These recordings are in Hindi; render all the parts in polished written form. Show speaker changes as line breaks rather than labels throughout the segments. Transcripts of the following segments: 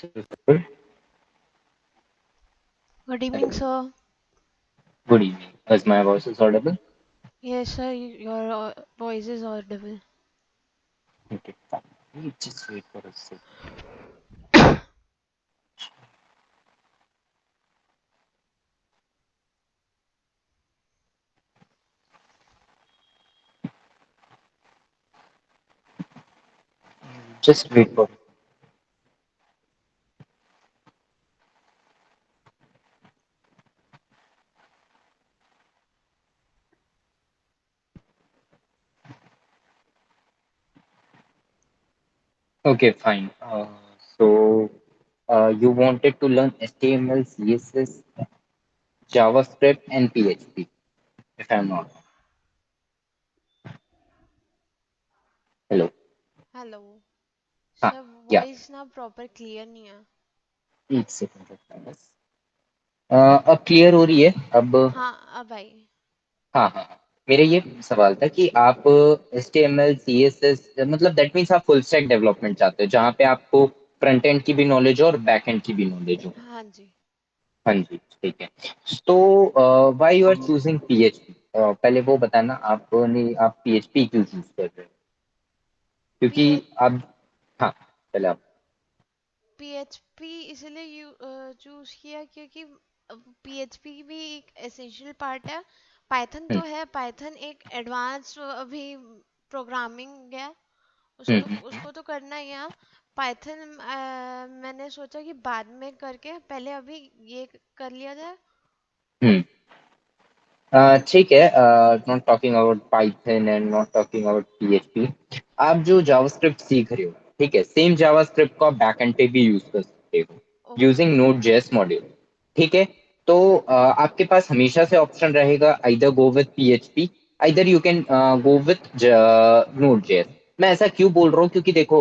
Good
Good evening,
Hello.
sir.
Good evening. Is my voice is audible?
Yes, sir, your voice is audible.
Okay, fine. Just wait for a second. Just wait for. Okay, fine. You wanted to learn HTML, CSS, JavaScript, and PHP, if I'm not wrong. Hello.
Hello
हाँ,
सर
या
वॉइस ना प्रॉपर क्लियर नहीं है।
एक सेकंड रुकना बस। अब क्लियर हो रही है अब।
हाँ अब आई।
हाँ, हाँ, हाँ। मेरा ये सवाल था कि आप HTML, CSS मतलब दैट मीन्स आप फुल स्टैक डेवलपमेंट चाहते हो जहाँ पे आपको फ्रंट एंड की भी नॉलेज हो और बैक एंड की भी नॉलेज हो।
हाँ जी।
हाँ जी, ठीक है। तो why you are choosing PHP? पहले वो बताना आपने आप PHP क्यों चूज कर रहे हो? क्योंकि
पी
आप, हाँ, पहले आप।
पीएचपी इसलिए चूज किया क्योंकि पीएचपी भी एक एसेंशियल पार्ट है। पाइथन
हम्म,
तो है, पाइथन एक एडवांस अभी प्रोग्रामिंग है। उसको
हम्म,
उसको तो करना ही है। पाइथन मैंने सोचा कि बाद में करके पहले अभी ये कर लिया जाए।
हम्म। ठीक है। Not talking about Python and not talking about PHP। आप जो जावास्क्रिप्ट सीख रहे हो, ठीक है, सेम जावास्क्रिप्ट को आप बैकएंड पे भी यूज कर सकते हो
okay.
Using node JS module. ठीक है। तो आपके पास हमेशा से ऑप्शन रहेगा either go with PHP, either you can go with node JS. मैं ऐसा क्यों बोल रहा हूँ क्योंकि देखो,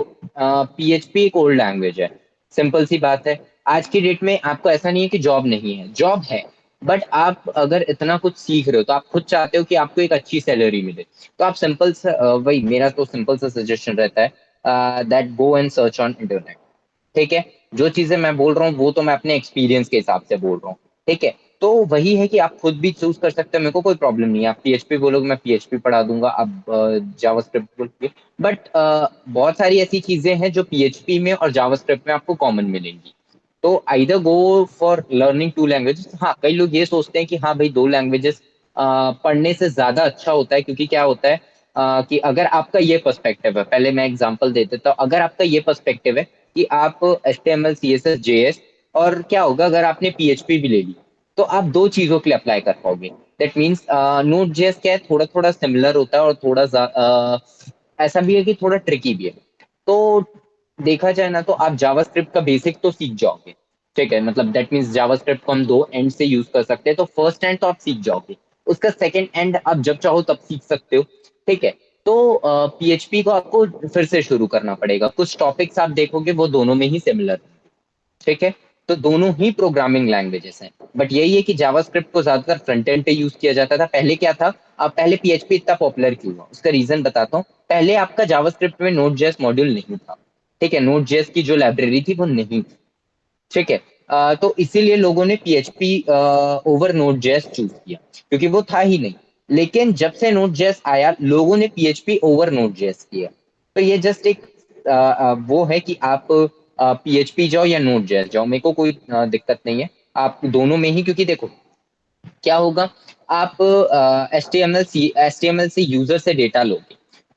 PHP एक ओल्ड लैंग्वेज है। सिंपल सी बात है। आज की डेट में आपको ऐसा नहीं है कि जॉब नहीं है, जॉब है। बट आप अगर इतना कुछ सीख रहे हो तो आप खुद चाहते हो कि आपको एक अच्छी सैलरी मिले। तो आप सिंपल सा वही मेरा तो सिंपल सा सजेशन रहता है that go and search on internet. ठीक है। जो चीजें मैं बोल रहा हूँ वो तो मैं अपने एक्सपीरियंस के हिसाब से बोल रहा हूँ। ठीक है। तो वही है कि आप खुद भी चूज कर सकते हो, मेरे को कोई प्रॉब्लम नहीं है। आप PHP बोलोगे मैं PHP पढ़ा दूंगा, आप जावास्क्रिप्ट बोलोगे। बट बहुत सारी ऐसी चीजें हैं जो PHP में और जावास्क्रिप्ट में आपको कॉमन मिलेंगी। तो either go for learning to languages. हाँ, कई लोग ये सोचते हैं कि हाँ भाई, दो लैंग्वेजेस पढ़ने से ज्यादा अच्छा होता है, क्योंकि क्या होता है कि अगर आपका ये पर्सपेक्टिव है, पहले मैं एग्जांपल दे देता हूँ। अगर आपका ये पर्सपेक्टिव है कि आप HTML, CSS, JS, और क्या होगा अगर आपने PHP भी ले ली, तो आप दो चीजों के लिए अप्लाई कर पाओगे। दैट मीन्स नोट जेएस क्या है, थोड़ा थोड़ा सिमिलर होता है और थोड़ा ऐसा भी है कि थोड़ा ट्रिकी भी है। तो देखा जाए ना तो आप जावास्क्रिप्ट का बेसिक तो सीख जाओगे। ठीक है, मतलब दैट मीन्स जावास्क्रिप्ट को हम दो एंड से यूज कर सकते हैं। तो फर्स्ट एंड तो आप सीख जाओगे, उसका सेकंड एंड आप जब चाहो तब सीख सकते हो। ठीक है। तो PHP को आपको फिर से शुरू करना पड़ेगा। कुछ टॉपिक्स आप देखोगे वो दोनों में ही सिमिलर। ठीक है। तो दोनों ही प्रोग्रामिंग लैंग्वेजेस हैं। बट यही है कि जावास्क्रिप्ट को ज्यादातर फ्रंट एंड पे यूज किया जाता था। पहले क्या था, अब पहले PHP इतना पॉपुलर क्यों हुआ उसका रीजन बताता हूँ। पहले आपका जावास्क्रिप्ट में नोड जेएस मॉड्यूल नहीं था। ठीक है, नोड जेएस की जो लाइब्रेरी थी वो नहीं थी। ठीक है। तो इसीलिए लोगों ने PHP over node JS choose किया, क्योंकि वो था ही नहीं। लेकिन जब से नोड जेएस आया, लोगों ने PHP ओवर नोड जेएस किया। तो ये जस्ट एक वो है कि आप PHP जाओ या नोड जेएस जाओ, मेरे को कोई दिक्कत नहीं है। आप दोनों में ही, क्योंकि देखो क्या होगा, आप HTML से यूजर से डेटा लोगे।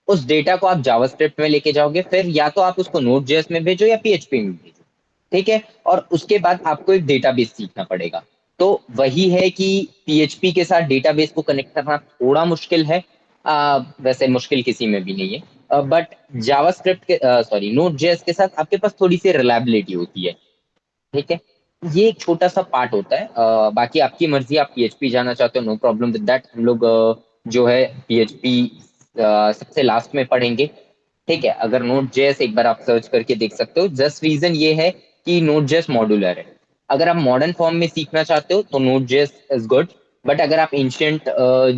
उस डेटा को आप जावास्क्रिप्ट में लेके जाओगे, फिर या तो आप उसको नोड जेएस में भेजो या PHP में भेजो। ठीक है। और उसके बाद आपको एक डेटाबेस सीखना पड़ेगा। तो वही है कि PHP के साथ डेटाबेस को कनेक्ट करना थोड़ा मुश्किल है। वैसे मुश्किल किसी में भी नहीं है, बट जावास्क्रिप्ट के सॉरी नोड जेएस के साथ आपके पास थोड़ी सी रिलायबिलिटी होती है। ठीक है। ये एक छोटा सा पार्ट होता है। बाकी आपकी मर्जी, आप PHP जाना चाहते हो, नो प्रॉब्लम विद दैट। हम लोग जो है PHP सबसे लास्ट में पढ़ेंगे। ठीक है। अगर नोड जेएस एक बार आप सर्च करके देख सकते हो। जस्ट रीजन ये है कि नोड जेएस मॉड्यूलर है। अगर आप मॉडर्न फॉर्म में सीखना चाहते हो तो node JS is good. But अगर आप एंशियंट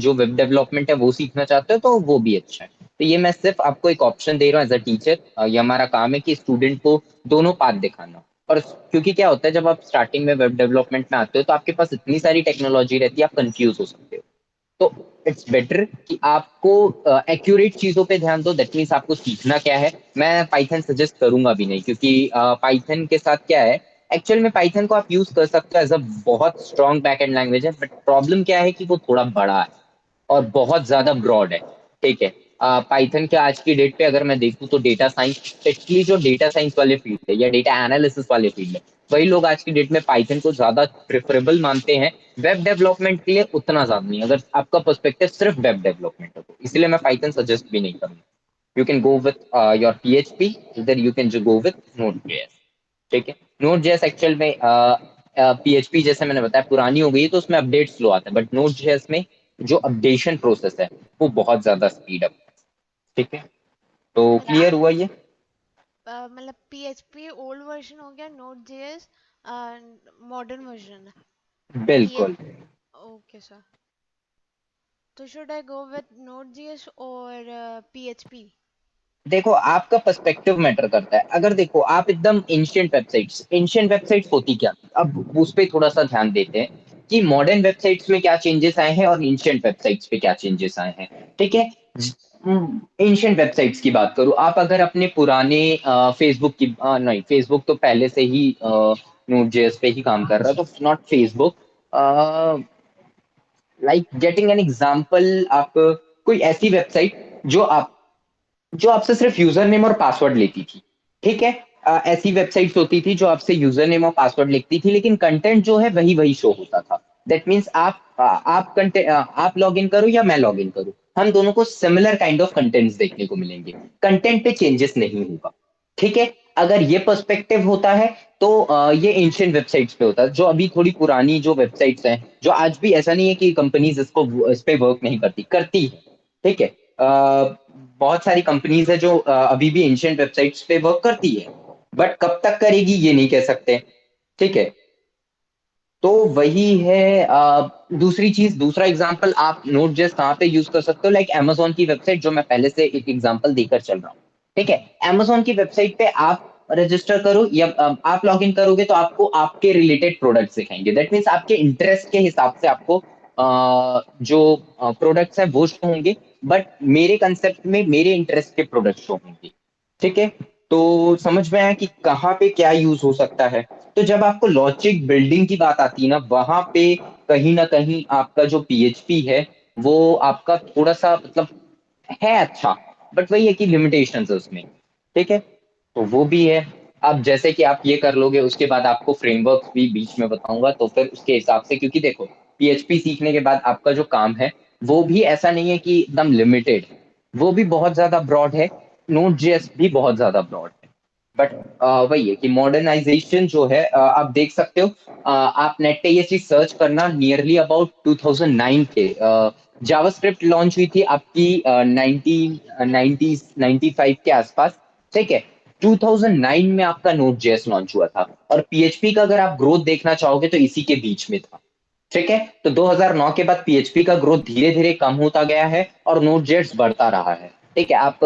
जो वेब डेवलपमेंट है वो सीखना चाहते हो तो वो भी अच्छा है। तो ये मैं सिर्फ आपको एक ऑप्शन दे रहा हूँ एज अ टीचर। ये हमारा काम है कि स्टूडेंट को दोनों पाथ दिखाना। और क्योंकि क्या होता है जब आप स्टार्टिंग में वेब डेवलपमेंट में आते हो तो आपके पास इतनी सारी टेक्नोलॉजी रहती है, आप कंफ्यूज हो सकते हो। तो इट्स बेटर कि आपको एक्यूरेट चीजों पे ध्यान दो। दैट मीन्स आपको सीखना क्या है। मैं पाइथन सजेस्ट करूंगा भी नहीं, क्योंकि पाइथन के साथ क्या है, एक्चुअल में पाइथन को आप यूज कर सकते हो एज अ बहुत स्ट्रॉन्ग बैकएंड लैंग्वेज है, बट प्रॉब्लम क्या है कि वो थोड़ा बड़ा है और बहुत ज्यादा ब्रॉड है। ठीक है। पाइथन के आज की डेट पे अगर मैं देखूँ तो डेटा साइंस, स्पेशली जो डेटा साइंस वाले फील्ड है या डेटा एनालिसिस वाले फील्ड है, वही लोग आज की डेट में पाइथन को ज्यादा प्रेफरेबल मानते हैं। वेब डेवलपमेंट के लिए उतना ज्यादा नहीं, अगर आपका पर्सपेक्टिव सिर्फ वेब डेवलपमेंट है तो इसलिए मैं पाइथन सजेस्ट भी नहीं करूंगा। You can go with your PHP, इधर you can go with node JS. ठीक है। नोड जेएस एक्चुअल में पीएचपी जैसे मैंने बताया पुरानी हो गई है तो उसमें अपडेट स्लो आता है, बट नोड जेएस में जो अपडेशन प्रोसेस है वो बहुत ज्यादा स्पीड अप। ठीक है। तो
मतलब
क्लियर हुआ ये?
मतलब पीएचपी ओल्ड वर्जन हो गया, नोड जेएस मॉडर्न वर्जन है। पी
बिल्कुल।
Okay sir. तो should I go with node JS और पीएचपी?
देखो आपका पर्सपेक्टिव मैटर करता है। अगर देखो आप एकदम एंशियंट वेबसाइट्स होती क्या थी, अब उस पे थोड़ा सा ध्यान देते हैं कि मॉडर्न वेबसाइट्स में क्या चेंजेस आए हैं और एंशियंट वेबसाइट्स पे क्या चेंजेस आए हैं। ठीक है। एंशियंट वेबसाइट्स की बात करूं, आप अगर अपने पुराने फेसबुक की नहीं, फेसबुक तो पहले से ही नोड जेएस पे ही काम कर रहा है, तो not Facebook, like getting an example, आप कोई ऐसी वेबसाइट जो आपसे सिर्फ यूजर नेम और पासवर्ड लेती थी। ठीक है। ऐसी वेबसाइट्स होती थी जो आपसे यूजर नेम और पासवर्ड लिखती थी, लेकिन कंटेंट जो है वही वही शो होता था। दैट मीन्स आप कंटेंट, आप लॉग इन करो या मैं लॉग इन करूं, हम दोनों को सिमिलर काइंड ऑफ कंटेंट्स देखने को मिलेंगे। कंटेंट पे चेंजेस नहीं होगा। ठीक है। अगर ये पर्सपेक्टिव होता है तो ये एंशियंट वेबसाइट्स पे होता है। जो अभी थोड़ी पुरानी जो वेबसाइट्स हैं, जो आज भी, ऐसा नहीं है कि कंपनीज इस पे वर्क नहीं करती, करती है। ठीक है। बहुत सारी कंपनीज है जो अभी भी एंशियंट वेबसाइट्स पे वर्क करती है, बट कब तक करेगी ये नहीं कह सकते। ठीक है। तो वही है। दूसरी चीज, दूसरा एग्जांपल आप नोट जेएस कहाँ पे यूज कर सकते हो, लाइक अमेजोन की वेबसाइट, जो मैं पहले से एक एग्जांपल देकर चल रहा हूँ। ठीक है। अमेजोन की वेबसाइट पे आप रजिस्टर करो या आप लॉग इन करोगे तो आपको आपके रिलेटेड प्रोडक्ट्स दिखाएंगे। दैट मीन्स आपके इंटरेस्ट के हिसाब से आपको जो प्रोडक्ट्स हैं वो शो होंगे, बट मेरे कंसेप्ट में मेरे इंटरेस्ट के प्रोडक्ट शो होंगे। ठीक है। तो समझ में आया कि कहाँ पे क्या यूज हो सकता है। तो जब आपको लॉजिक बिल्डिंग की बात आती है ना, वहां पे कहीं ना कहीं आपका जो पीएचपी है वो आपका थोड़ा सा मतलब है अच्छा, बट वही है कि लिमिटेशंस है उसमें। ठीक है। तो वो भी है। अब जैसे कि आप ये कर लोगे, उसके बाद आपको फ्रेमवर्क भी बीच में बताऊंगा, तो फिर उसके हिसाब से, क्योंकि देखो पीएचपी सीखने के बाद आपका जो काम है वो भी ऐसा नहीं है कि एकदम लिमिटेड, वो भी बहुत ज्यादा ब्रॉड है। नोट जेएस भी बहुत ज्यादा ब्रॉड है। बट वही है कि मॉडर्नाइजेशन जो है, आप देख सकते हो, आप नेट पे ये चीज सर्च करना, नियरली अबाउट 2009 के जावास्क्रिप्ट लॉन्च हुई थी आपकी 1995 के आसपास। ठीक है। 2009 में आपका नोट जेएस लॉन्च हुआ था, और पीएचपी का अगर आप ग्रोथ देखना चाहोगे तो इसी के बीच में था। ठीक है। तो 2009 के बाद पीएचपी का ग्रोथ धीरे धीरे कम होता गया है और नोट जेएस बढ़ता रहा है। ठीक है। आप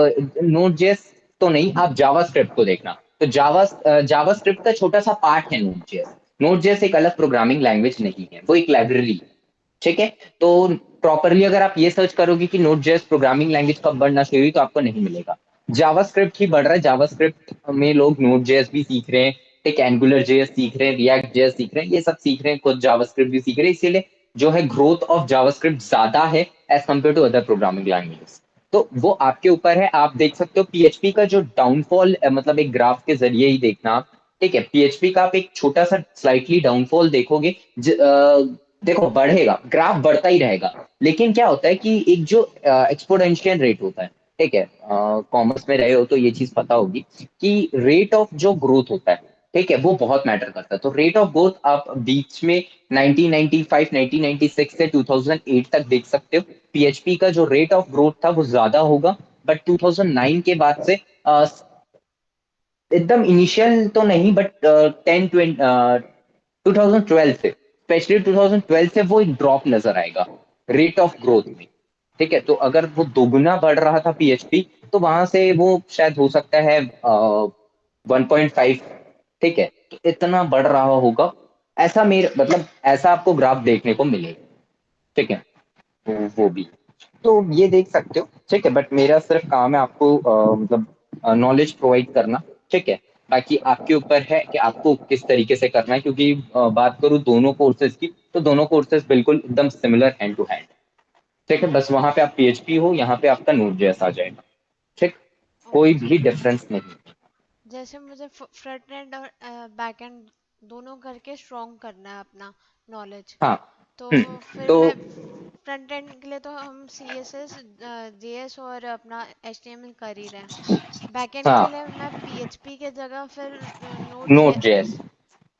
नोट जेएस तो नहीं, आप जावास्क्रिप्ट को देखना। तो जावास्क्रिप्ट का छोटा सा पार्ट है नोट जेएस। नोट जेएस एक अलग प्रोग्रामिंग लैंग्वेज नहीं है, वो एक लाइब्रेरी। ठीक है। तो प्रॉपरली अगर आप ये सर्च करोगे कि नोट जेएस प्रोग्रामिंग लैंग्वेज कब बढ़ना शुरू हुई, तो आपको नहीं मिलेगा। जावास्क्रिप्ट ही बढ़ रहा है। जावास्क्रिप्ट में लोग नोट जेएस भी सीख रहे हैं। ठीक, एंगुलर जेएस सीख रहे हैं, रिएक्ट जेएस सीख रहे हैं, ये सब सीख रहे हैं, खुद जावास्क्रिप्ट भी सीख रहे हैं। इसीलिए जो है ग्रोथ ऑफ जावास्क्रिप्ट ज्यादा है as compare to other programming languages. तो वो आपके ऊपर है। आप देख सकते हो पीएचपी का जो डाउनफॉल, मतलब एक ग्राफ के जरिए ही देखना आप। ठीक है। पीएचपी का आप एक छोटा सा स्लाइटली डाउनफॉल देखोगे, देखो बढ़ेगा, ग्राफ बढ़ता ही रहेगा, लेकिन क्या होता है कि एक जो एक्सपोनेंशियल रेट होता है। ठीक है। कॉमर्स में रहे हो तो ये चीज पता होगी कि रेट ऑफ जो ग्रोथ होता है, ठीक है, वो बहुत मैटर करता है। तो रेट ऑफ ग्रोथ आप बीच में 1995 1996 से 2008 तक देख सकते हो। पीएचपी का जो रेट ऑफ ग्रोथ था वो ज्यादा होगा, बट 2009 के बाद से एकदम इनिशियल तो नहीं, बट 2012 से, स्पेशली 2012 से वो एक ड्रॉप नजर आएगा रेट ऑफ ग्रोथ में। ठीक है। तो अगर वो दोगुना बढ़ रहा था पीएचपी, तो वहां से वो शायद हो सकता है 1.5 ठीक है, तो इतना बढ़ रहा होगा, ऐसा मेरे मतलब ऐसा आपको ग्राफ देखने को मिलेगा। ठीक है, तो वो भी, तो ये देख सकते हो। ठीक है, बट मेरा सिर्फ काम है आपको मतलब नॉलेज प्रोवाइड करना। ठीक है, बाकी आपके ऊपर है कि आपको किस तरीके से करना है, क्योंकि बात करूँ दोनों कोर्सेज की, तो दोनों कोर्सेज बिल्कुल एकदम सिमिलर हैंड टू हैंड। ठीक है, बस वहां पे आप पीएचपी हो, यहाँ पे आपका नोड जेएस आ जाएगा। ठीक, कोई
ओके।
भी डिफरेंस नहीं।
जैसे मुझे फ्रंट एंड और बैक एंड दोनों करके स्ट्रॉन्ग करना है अपना नॉलेज,
हाँ।
तो फिर
तो
मैं फ्रंट एंड के लिए तो हम C S S J S और अपना एच टी एम एल कर ही रहे हैं। बैक एंड के
हाँ,
लिए मैं पी एच पी के जगह फिर नोड जे।
नोड जेएस,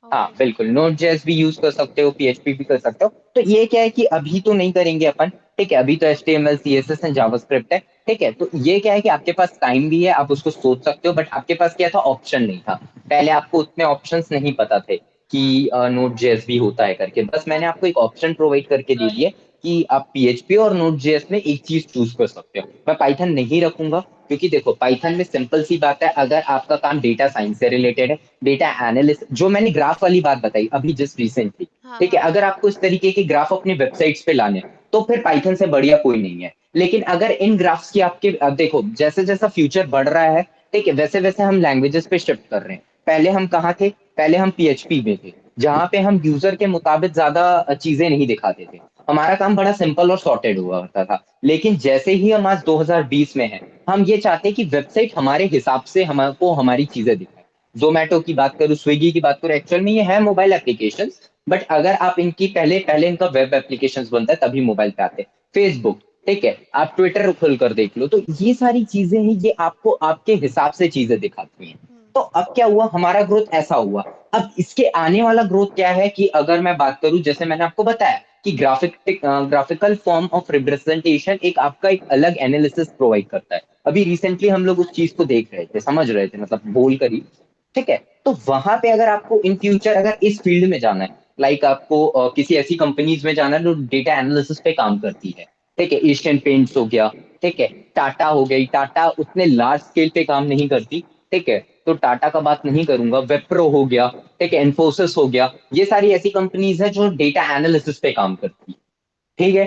हाँ
ओके सर।
बिल्कुल, नोड जेएस भी यूज कर सकते हो, पीएचपी भी कर सकते हो। तो ये क्या है कि अभी तो नहीं करेंगे अपन। ठीक है, अभी तो एचटीएमएल सीएसएस एंड जावास्क्रिप्ट है। ठीक है, तो ये क्या है कि आपके पास टाइम भी है, आप उसको सोच सकते हो, बट आपके पास क्या था, ऑप्शन नहीं था। पहले आपको उतने ऑप्शंस नहीं पता थे
हाँ
कि नोड जेएस भी होता है करके। बस मैंने आपको एक ऑप्शन प्रोवाइड करके दे दिया कि आप पीएचपी और नोड जेएस में एक चीज चूज कर सकते हो। मैं पाइथन नहीं रखूंगा, क्योंकि देखो पाइथन में सिंपल सी बात है, अगर आपका काम डेटा साइंस से रिलेटेड है, डेटा एनालिस्ट, जो मैंने ग्राफ वाली बात बताई अभी जस्ट रिसेंटली।
हाँ
ठीक है,
हाँ।
अगर आपको इस तरीके के ग्राफ अपने वेबसाइट्स पे लाने हैं, तो फिर पाइथन से बढ़िया कोई नहीं है। लेकिन अगर इन ग्राफ्स की आपके अब देखो, जैसे जैसा फ्यूचर बढ़ रहा है, ठीक है, वैसे वैसे हम लैंग्वेजेस पे शिफ्ट कर रहे हैं। पहले हम कहाँ थे, पहले हम पीएचपी में थे, जहां पे हम यूजर के मुताबिक ज्यादा चीजें नहीं दिखाते थे। हमारा काम बड़ा सिंपल और सॉर्टेड हुआ करता था। लेकिन जैसे ही हम आज 2020 में हैं, हम ये चाहते हैं कि वेबसाइट हमारे हिसाब से हमको हमारी चीजें दिखाए। जोमेटो की बात करूँ, स्विगी की बात करूँ, एक्चुअल में ये है मोबाइल एप्लीकेशन, बट अगर आप इनकी पहले पहले इनका वेब एप्लीकेशन बनता है तभी मोबाइल पे आते हैं। फेसबुक, ठीक है, आप ट्विटर खोल कर देख लो, तो ये सारी चीजें हैं, ये आपको आपके हिसाब से चीजें दिखाती हैं।
हम्म।
तो अब क्या हुआ, हमारा ग्रोथ ऐसा हुआ। अब इसके आने वाला ग्रोथ क्या है कि अगर मैं बात करूं, जैसे मैंने आपको बताया कि ग्राफिकल फॉर्म ऑफ रिप्रेजेंटेशन एक आपका एक अलग एनालिसिस प्रोवाइड करता है। अभी रिसेंटली हम लोग उस चीज को देख रहे थे, समझ रहे थे, मतलब बोल कर ही। ठीक है, तो वहां पे अगर आपको इन फ्यूचर अगर इस फील्ड में जाना है, लाइक आपको किसी ऐसी कंपनीज में जाना है जो डेटा एनालिसिस पे काम करती है। ठीक है, एशियन पेंट्स हो गया, ठीक है, टाटा हो गई, टाटा उतने लार्ज स्केल पे काम नहीं करती। ठीक है, तो टाटा का बात नहीं करूंगा, वेप्रो हो गया, ठीक है, इन्फोसिस हो गया, ये सारी ऐसी कंपनीज है जो डेटा एनालिसिस पे काम करती है। ठीक है,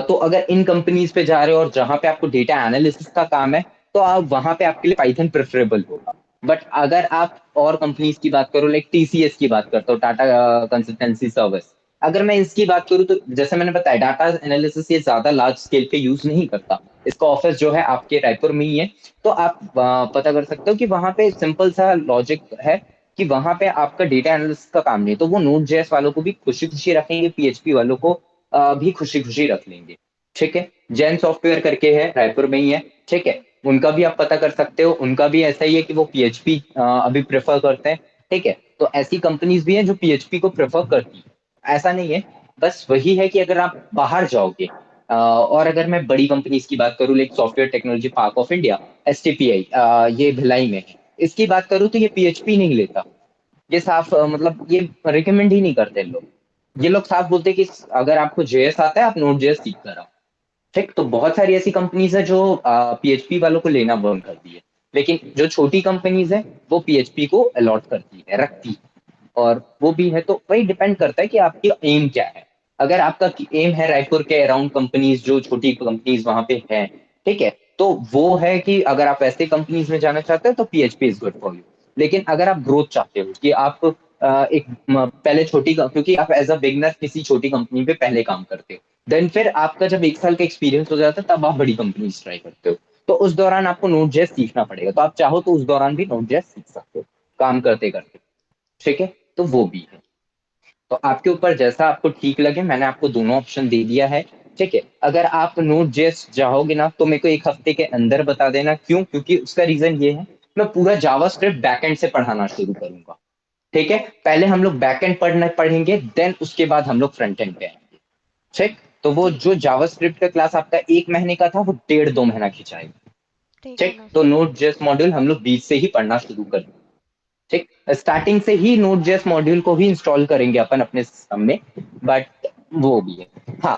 तो अगर इन कंपनीज पे जा रहे हो और जहां पे आपको डेटा एनालिसिस का काम है, तो आप वहां पे आपके लिए पाइथन प्रेफरेबल होगा। बट अगर आप और कंपनीज की बात करो, लाइक टीसीएस की बात करता हूँ, टाटा कंसल्टेंसी सर्विस, अगर मैं इसकी बात करूँ, तो जैसे मैंने बताया, डाटा एनालिसिस ये ज्यादा लार्ज स्केल पे यूज नहीं करता। इसका ऑफिस जो है आपके रायपुर में ही है। तो आप पता कर सकते हो कि वहां पे सिंपल सा लॉजिक है कि वहां पे आपका डेटा एनालिसिस का काम नहीं है, तो वो नोट जेएस वालों को भी खुशी खुशी रखेंगे, पीएचपी वालों को भी खुशी खुशी रख लेंगे। ठीक है, जैन सॉफ्टवेयर करके है, रायपुर में ही है। ठीक है, उनका भी आप पता कर सकते हो, उनका भी ऐसा ही है कि वो पीएचपी अभी प्रेफर करते हैं। ठीक है, तो ऐसी कंपनीज भी हैं जो पीएचपी को प्रेफर करती है, ऐसा नहीं है। बस वही है कि अगर आप बाहर जाओगे, और अगर मैं बड़ी कंपनीज की बात करूँ, like software technology park of India, STPI, ये भिलाई में है, इसकी बात करूँ तो ये पीएचपी नहीं लेता। ये साफ मतलब ये रिकमेंड ही नहीं करते लोग। ये लोग साफ बोलते हैं कि अगर आपको जेएस आता है, आप नोट जेएस सीख कर आओ। ठीक, तो बहुत सारी ऐसी कंपनीज है जो पीएचपी वालों को लेना बंद कर दी है। लेकिन जो छोटी कंपनीज है, वो पीएचपी को अलॉट करती है, रखती है। और वो भी है, तो वही डिपेंड करता है कि आपकी एम क्या है। अगर आपका एम है रायपुर के अराउंड कंपनीज, जो छोटी कंपनीज वहां पे है, ठीक है, तो वो है कि अगर आप ऐसे कंपनीज में जाना चाहते हो तो PHP is good for you. लेकिन अगर आप ग्रोथ चाहते हो कि आप पहले क्योंकि आप एज अ बिगनर किसी छोटी कंपनी पे पहले काम करते हो, देन फिर आपका जब 1 साल का एक्सपीरियंस हो जाता है, तब आप बड़ी कंपनी ट्राई करते हो। तो उस दौरान आपको नोट जेएस सीखना पड़ेगा, तो आप चाहो तो उस दौरान भी नोट जेएस सीख सकते हो, काम करते करते। ठीक है, तो वो भी है। तो आपके ऊपर जैसा आपको ठीक लगे, मैंने आपको दोनों ऑप्शन दे दिया है। ठीक है, अगर आप नोट जेएस चाहोगे ना, तो मेरे को 1 हफ्ते के अंदर बता देना, क्यों, क्योंकि उसका रीजन ये है, मैं पूरा जावास्क्रिप्ट बैकएंड से पढ़ाना शुरू करूंगा। ठीक है, पहले हम लोग बैकएंड पढ़ेंगे, देन उसके बाद हम लोग फ्रंट एंड पे आएंगे। ठीक, तो वो
ठीक
जो जावास्क्रिप्ट का क्लास आपका 1 महीने का था, वो 1.5 2 महीना खिंचाएगा।
ठीक है
ठीक,
ना
तो
सर।
नोट जेएस मॉड्यूल हम लोग बीच से ही पढ़ना शुरू कर। ठीक, स्टार्टिंग से ही नोट जेएस मॉड्यूल को भी इंस्टॉल करेंगे अपन अपने सिस्टम में। बट वो भी है, हाँ।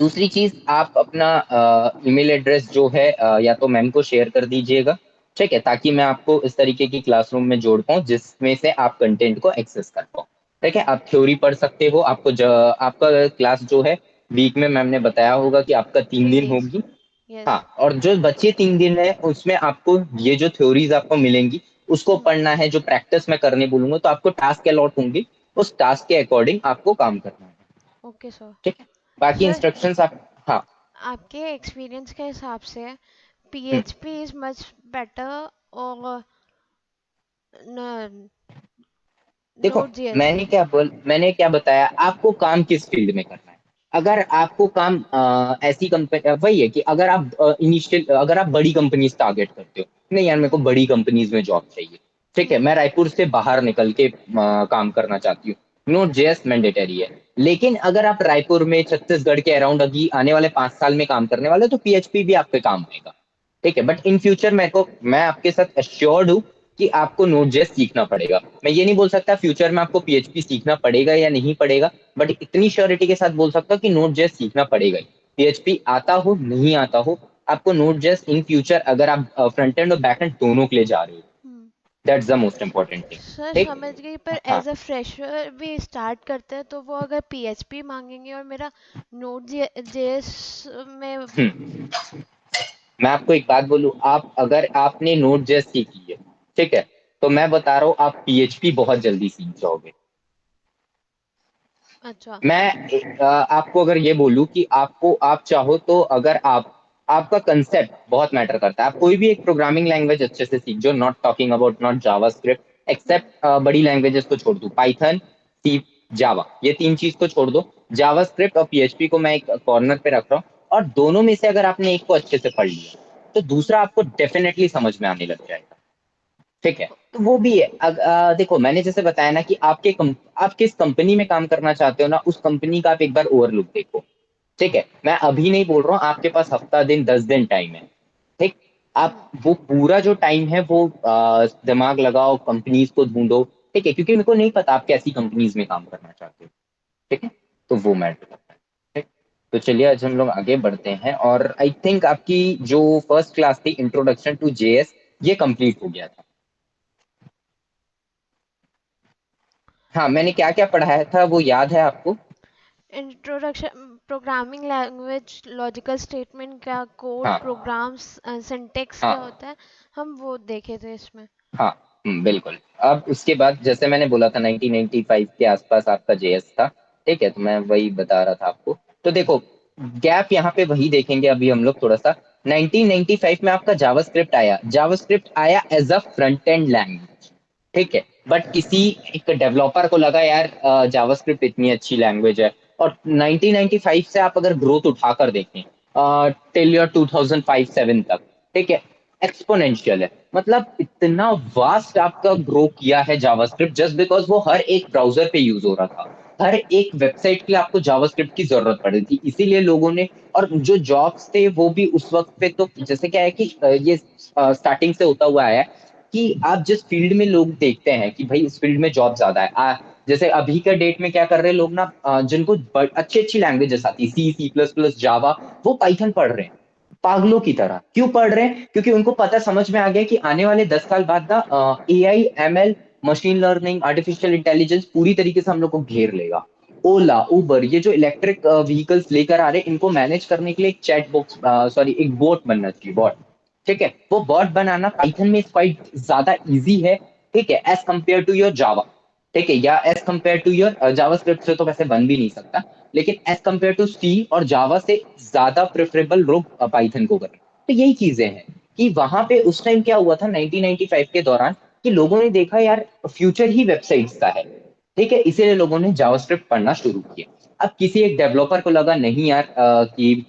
दूसरी चीज, आप अपना ईमेल एड्रेस जो है या तो मैम को शेयर कर दीजिएगा, ठीक है, ताकि मैं आपको इस तरीके की क्लासरूम में जोड़ पाऊँ जिसमें से आप कंटेंट को एक्सेस कर पाओ। ठीक है, आप थ्योरी पढ़ सकते हो, आपका क्लास जो है वीक में मैम ने बताया होगा कि आपका तीन
थ्री
दिन
डेज
होगी। हाँ,
यस।
और जो बचे 3 दिन है उसमें आपको ये जो थ्योरीज आपको मिलेंगी उसको पढ़ना है, जो प्रैक्टिस मैं करने बोलूंगा तो आपको टास्क अलॉट होंगे, उस टास्क के अकॉर्डिंग आपको काम करना है।
Okay sir.
ठीक है, बाकी
सर,
इंस्ट्रक्शंस आप। हाँ।
आपके एक्सपीरियंस के हिसाब से
हम्म,
पीएचपी इज मच बेटर और
देखो,
नोड जेएस?
मैंने क्या बताया आपको, काम किस फील्ड में करना है। अगर आपको काम ऐसी कंपनी वही है कि अगर आप इनिशियल अगर आप बड़ी कंपनीज टारगेट करते हो, नहीं यार मेरे को
हम्म
बड़ी कंपनीज में जॉब चाहिए, ठीक है,
हम्म
मैं रायपुर से बाहर निकल के काम करना चाहती हूँ, नोट जेएस मैंडेटरी है। लेकिन अगर आप रायपुर में छत्तीसगढ़ के अराउंड अभी आने वाले 5 साल में काम करने वाले हो, तो पीएचपी भी आपके काम आएगा। ठीक है, बट इन फ्यूचर मैं आपके साथ एश्योर्ड हूँ कि आपको नोड जेएस सीखना पड़ेगा। मैं ये नहीं बोल सकता फ्यूचर में आपको पीएचपी सीखना पड़ेगा या नहीं पड़ेगा, बट इतनी श्योरिटी के साथ बोल सकता हूँ कि नोड जेएस सीखना पड़ेगा ही। पीएचपी आता हो नहीं आता हो, आपको नोड जेएस इन फ्यूचर, अगर आप फ्रंट एंड और बैक एंड दोनों के लिए जा रहे हो,
hmm.
That's the most important thing.
Sir
ठीक।
समझ गई, पर
हाँ।
एज अ फ्रेशर भी स्टार्ट करते हैं तो वो अगर पीएचपी मांगेंगे और मेरा नोड जेएस में।
हम्म, मैं आपको एक बात बोलूं, आप अगर आपने नोड जेएस सीख ली है, ठीक है, तो मैं बता रहा हूँ आप पीएचपी बहुत जल्दी सीख जाओगे।
अच्छा।
आपको अगर ये बोलूं कि आप चाहो तो, अगर आपका कंसेप्ट बहुत मैटर करता है, आप कोई भी एक प्रोग्रामिंग लैंग्वेज अच्छे से सीख जो, not talking about not JavaScript,
hmm
except बड़ी लैंग्वेजेस को छोड़ दूं, पाइथन, सी, जावा, ये 3 चीज को छोड़ दो, जावास्क्रिप्ट और पीएचपी को मैं एक कॉर्नर पे रख रहा हूँ, और दोनों में से अगर आपने एक को अच्छे से पढ़ लिया तो दूसरा आपको डेफिनेटली समझ में आने लग जाएगा। ठीक है, तो वो भी है। देखो, मैंने जैसे बताया ना कि आप किस कंपनी में काम करना चाहते हो ना, उस कंपनी का आप एक बार ओवरलुक देखो। ठीक है, मैं अभी नहीं बोल रहा हूँ, आपके पास हफ्ता दिन 10 दिन टाइम है। ठीक,
हम्म
आप वो पूरा जो टाइम है वो दिमाग लगाओ, कंपनीज को ढूंढो। ठीक है, क्योंकि मेरे को नहीं पता आप कैसी कंपनीज में काम करना चाहते हो। ठीक है, तो वो मैटर करता है। ठीक, तो चलिए आज हम लोग आगे बढ़ते हैं, और आई थिंक आपकी जो फर्स्ट क्लास थी इंट्रोडक्शन टू जेएस, ये कंप्लीट हो गया था। हाँ, मैंने क्या क्या पढ़ाया था वो याद है आपको?
Introduction, programming language, logical statement क्या, कोड,
हाँ।
प्रोग्राम्स, सिंटेक्स क्या
हाँ।
होता है, हम वो देखे थे इसमें।
हाँ। बिल्कुल। अब उसके बाद जैसे मैंने बोला था 1995 के आसपास आपका जेएस था। ठीक है, तो मैं वही बता रहा था आपको। तो देखो, गैप यहाँ पे वही देखेंगे अभी हम लोग थोड़ा सा। 1995 में आपका जावास्क्रिप्ट आया as a front end language. ठीक है, बट किसी एक डेवलपर को लगा यार जावास्क्रिप्ट इतनी अच्छी लैंग्वेज है, और 1995 से आप अगर ग्रोथ उठाकर देखें टिल ईयर 2005-7 तक, ठीक है, एक्सपोनेंशियल है। मतलब इतना वास्ट आपका ग्रो किया है जावास्क्रिप्ट, जस्ट बिकॉज वो हर एक ब्राउजर पे यूज हो रहा था। हर एक वेबसाइट के लिए आपको जावास्क्रिप्ट की जरूरत पड़ रही थी, इसीलिए लोगों ने, और जो जॉब्स थे वो भी उस वक्त पे, तो जैसे क्या है कि ये स्टार्टिंग से होता हुआ आया है कि आप जिस फील्ड में लोग देखते हैं कि भाई इस फील्ड में जॉब ज्यादा है, जैसे अभी का डेट में क्या कर रहे हैं लोग ना, जिनको अच्छी अच्छी लैंग्वेजेस आती है, सी प्लस प्लस जावा, वो पाइथन पढ़ रहे हैं पागलों की तरह। क्यों पढ़ रहे हैं? क्योंकि उनको पता, समझ में आ गया कि आने वाले 10 साल बाद ना AI, ML, machine learning, artificial intelligence पूरी तरीके से हम लोग को घेर लेगा। ओला, उबर, ये जो इलेक्ट्रिक व्हीकल्स लेकर आ रहे हैं, इनको मैनेज करने के लिए एक चैट बॉक्स, सॉरी, एक बोट बनना चाहिए, बॉट। ठीक है, वो बॉट बनाना पाइथन में क्वाइट ज्यादा इजी है। ठीक है, as compare to your Java. ठीक है, या as compare to your JavaScript से तो वैसे बन भी नहीं सकता, लेकिन एज कंपेयर टू सी और जावा से ज्यादा प्रेफरेबल लोग पाइथन को करें। तो यही चीजें हैं कि वहां पे उस टाइम क्या हुआ था 1995 के दौरान, कि लोगों ने देखा यार फ्यूचर ही वेबसाइट्स का है। ठीक है, इसीलिए लोगों ने जावास्क्रिप्ट पढ़ना शुरू किया। अब किसी एक डेवलपर को लगा नहीं यार कि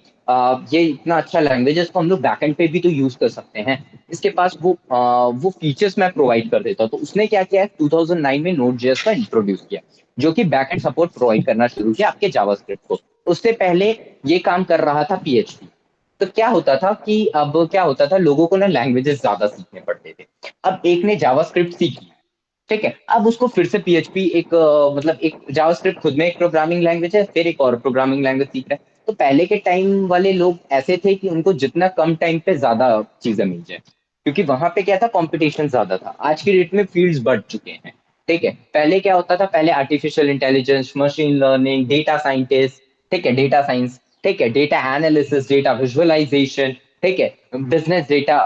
ये इतना अच्छा लैंग्वेज है, इसको हम लोग बैकएंड पे भी तो यूज कर सकते हैं, इसके पास वो फीचर्स मैं प्रोवाइड कर देता हूँ। तो उसने क्या किया, 2009 में नोड जेएस का इंट्रोड्यूस किया, जो कि बैकएंड सपोर्ट प्रोवाइड करना शुरू किया आपके जावास्क्रिप्ट को। उससे पहले ये काम कर रहा था पीएचपी। तो क्या होता था कि अब क्या होता था, लोगों को ना लैंग्वेजेस ज्यादा सीखने पड़ते थे। अब एक ने जावास्क्रिप्ट सीख लिया, ठीक है, अब उसको फिर से पीएचपी एक मतलब एक जावास्क्रिप्ट खुद में एक प्रोग्रामिंग लैंग्वेज है, फिर एक और प्रोग्रामिंग लैंग्वेज सीख रहा है। तो पहले के टाइम वाले लोग ऐसे थे कि उनको जितना कम टाइम पे ज्यादा चीजें मिल जाए। क्योंकि वहां पे क्या था, कंपटीशन ज्यादा था। आज की डेट में फील्ड्स बढ़ चुके हैं। ठीक है, पहले क्या होता था, पहले artificial intelligence, machine learning, data scientist, ठीक है, डेटा साइंस, ठीक है, डेटा एनालिसिस, डेटा विजुअलाइजेशन, ठीक है, business data,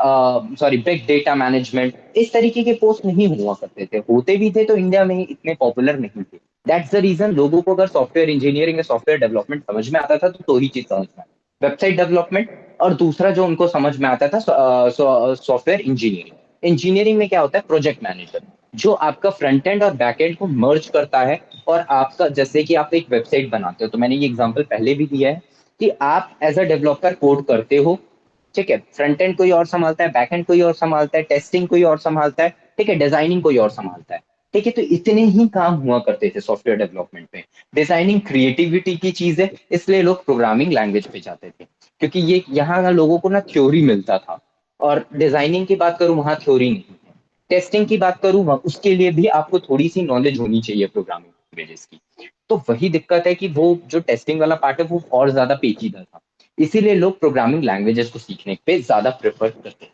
sorry, big data management, इस तरीके के पोस्ट नहीं हुआ करते थे। होते भी थे तो इंडिया में इतने पॉपुलर नहीं थे। दैट्स द रीजन लोगों को अगर सॉफ्टवेयर इंजीनियरिंग या सॉफ्टवेयर डेवलपमेंट समझ में आता था तो ही चीज समझ में आता, वेबसाइट डेवलपमेंट। और दूसरा जो उनको समझ में आता था, सॉफ्टवेयर इंजीनियरिंग। इंजीनियरिंग में क्या होता है, प्रोजेक्ट मैनेजर, जो आपका फ्रंट एंड और बैक एंड को मर्ज करता है। और आपका, जैसे कि आप एक वेबसाइट बनाते हो, तो मैंने ये एग्जांपल पहले भी दिया है कि आप एज अ डेवलपर कोड करते हो, ठीक है, फ्रंट एंड कोई और संभालता है, बैक एंड कोई और संभालता है, टेस्टिंग कोई और संभालता है, ठीक है, डिजाइनिंग कोई और संभालता है। ठीक है, तो इतने ही काम हुआ करते थे सॉफ्टवेयर डेवलपमेंट में। डिजाइनिंग क्रिएटिविटी की चीज है, इसलिए लोग प्रोग्रामिंग लैंग्वेज पे जाते थे, क्योंकि ये यहाँ ना लोगों को ना थ्योरी मिलता था। और डिजाइनिंग की बात करूं, वहां थ्योरी नहीं है। टेस्टिंग की बात करूं, उसके लिए भी आपको थोड़ी सी नॉलेज होनी चाहिए प्रोग्रामिंग लैंग्वेजेस की। तो वही दिक्कत है कि वो जो टेस्टिंग वाला पार्ट है वो और ज्यादा पेचीदा था। इसीलिए लोग प्रोग्रामिंग लैंग्वेजेस को सीखने पे ज्यादा प्रेफर करते हैं।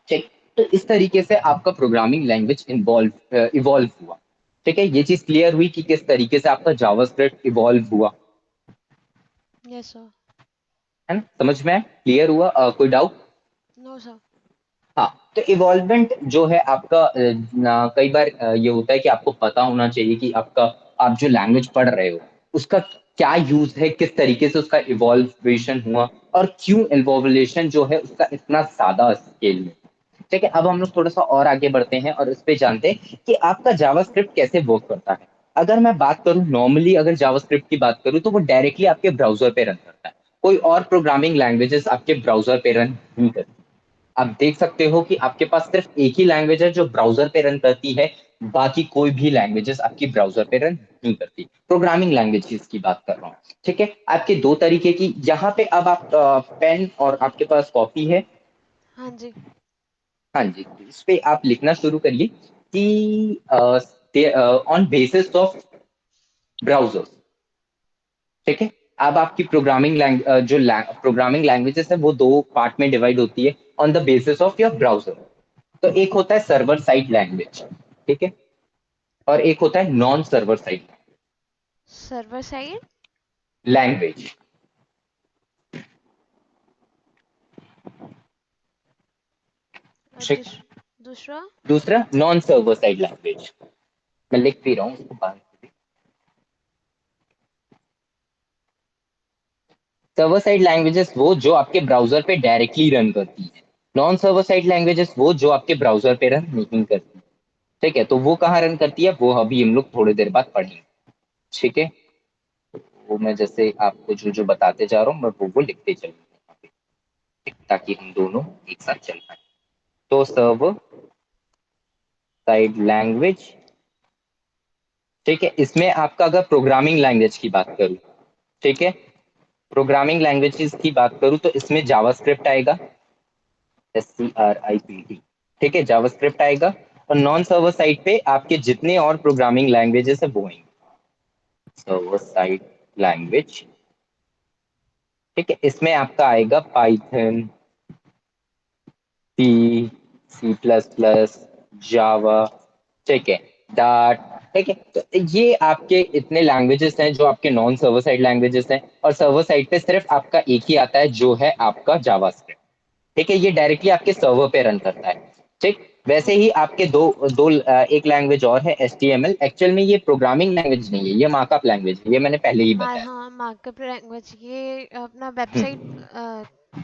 ठीक। तो इस तरीके से आपका प्रोग्रामिंग लैंग्वेज इवॉल्व हुआ। ठीक है, ये चीज क्लियर हुई कि किस तरीके से आपका जावास्क्रिप्ट इवॉल्व हुआ।
Yes sir.
है ना, समझ में क्लियर हुआ? कोई डाउट?
No sir.
हाँ। तो इवॉल्वमेंट जो है आपका, कई बार ये होता है कि आपको पता होना चाहिए कि आपका, आप जो लैंग्वेज पढ़ रहे हो उसका क्या यूज है, किस तरीके से उसका इवॉल्वेशन हुआ, और क्यों इवॉल्वेशन जो है उसका इतना ज्यादा स्केल में। ठीक है, अब हम लोग थोड़ा सा और आगे बढ़ते हैं और इस पे जानते हैं कि आपका जावास्क्रिप्ट कैसे वर्क करता है। अगर मैं बात करूं नॉर्मली, अगर जावास्क्रिप्ट की बात करूं तो वो डायरेक्टली आपके ब्राउजर पे रन करता है। कोई और प्रोग्रामिंग लैंग्वेजेस आपके ब्राउजर पे रन नहीं करती। आप देख सकते हो कि आपके पास सिर्फ एक ही लैंग्वेज है जो ब्राउजर पे रन करती है। बाकी कोई भी लैंग्वेजेस आपकी ब्राउजर पे रन नहीं करती। प्रोग्रामिंग लैंग्वेजेस की बात कर रहा हूँ। ठीक है, आपके दो तरीके की यहाँ पे, अब आप पेन और आपके पास कॉपी है।
हाँ जी।
हाँ जी, इस पे आप लिखना शुरू करिए कि ऑन बेसिस ऑफ ब्राउजर। ठीक है, अब आपकी प्रोग्रामिंग जो प्रोग्रामिंग लैंग्वेजेस है वो दो पार्ट में डिवाइड होती है on the basis of your browser. तो एक होता है सर्वर साइड लैंग्वेज, ठीक है, और एक होता है non server side
server side.
Language.
दूसरा।
दूसरा नॉन सर्वर साइड लैंग्वेज। मैं लिख भी रहा हूँ उसको बाहर। सर्वर साइड लैंग्वेजेस वो जो आपके ब्राउजर पे डायरेक्टली रन करती है। नॉन सर्वर साइड लैंग्वेजेस वो जो आपके ब्राउजर पे रन नहीं करती। ठीक है, तो वो कहाँ रन करती है वो अभी हम लोग थोड़ी देर बाद पढ़ेंगे। ठीक है, वो मैं जैसे आपको जो जो बताते जा रहा हूँ मैं वो लिखते चलूंगा, ताकि हम दोनों एक साथ चल पाए। तो सर्वर साइड लैंग्वेज, ठीक है, इसमें आपका अगर प्रोग्रामिंग लैंग्वेज की बात करूं, ठीक है, प्रोग्रामिंग लैंग्वेजेस की बात करूं तो इसमें जावास्क्रिप्ट आएगा, SCRIPT। ठीक है, जावास्क्रिप्ट आएगा। और नॉन सर्वर साइड पे आपके जितने और प्रोग्रामिंग लैंग्वेजेस है वो आएंगे। सर्वर साइड लैंग्वेज, ठीक है, इसमें आपका आएगा पाइथन, सी, C++, जावा, ठीक है, डार्ट। ठीक है, तो ये आपके इतने लैंग्वेजेस हैं जो आपके नॉन सर्वर साइड लैंग्वेजेस हैं। और सर्वर साइड पे सिर्फ आपका एक ही आता है जो है आपका जावास्क्रिप्ट। ठीक है, ये डायरेक्टली आपके सर्वर पे रन करता है। ठीक। वैसे ही
ओके।
आपके दो दो एक लैंग्वेज और है, HTML। एक्चुअल में ये प्रोग्रामिंग लैंग्वेज नहीं है, ये मार्कअप लैंग्वेज है, ये मैंने पहले ही बताया।
हाँ, मार्कअप लैंग्वेज ये अपना वेबसाइट
हम्म,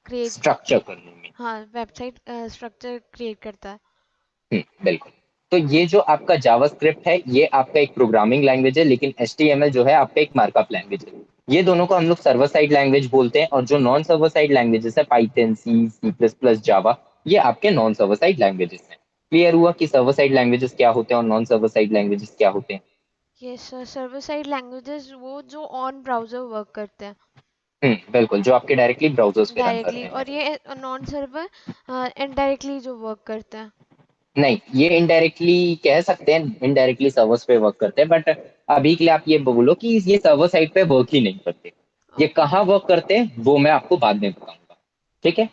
क्रिएट।
स्ट्रक्चर करने में।
हाँ, वेबसाइट स्ट्रक्चर क्रिएट करता है।
बिल्कुल। तो ये जो आपका जावास्क्रिप्ट है ये आपका एक प्रोग्रामिंग लैंग्वेज है, लेकिन HTML जो है आपका एक मार्कअप लैंग्वेज है। ये दोनों को हम लोग सर्वर साइड लैंग्वेज बोलते हैं। और जो नॉन सर्वर साइड लैंग्वेजेस है, पाइथन, C++, जावा, ये आपके नॉन सर्वर साइड लैंग्वेजेस हैं। क्लियर हुआ कि सर्वर साइड लैंग्वेजेस क्या होते हैं और नॉन सर्वर साइड लैंग्वेजेस क्या होते हैं?
ये सर्वर साइड लैंग्वेजेस वो जो ऑन ब्राउजर वर्क करते हैं
बिल्कुल, जो आपके डायरेक्टली ब्राउजर्स पे रन
डायरेक्टली,
करते हैं।
और ये नॉन सर्वर इनडायरेक्टली जो वर्क करते हैं।
नहीं, ये इनडायरेक्टली कह सकते हैं, इनडायरेक्टली सर्वर्स पे वर्क करते हैं, बट अभी के लिए आप ये बोलो कि ये सर्वर साइड पे वर्क ही नहीं करते। ये
ओके।
कहाँ वर्क करते हैं वो मैं आपको बाद में बताऊंगा। ठीक है।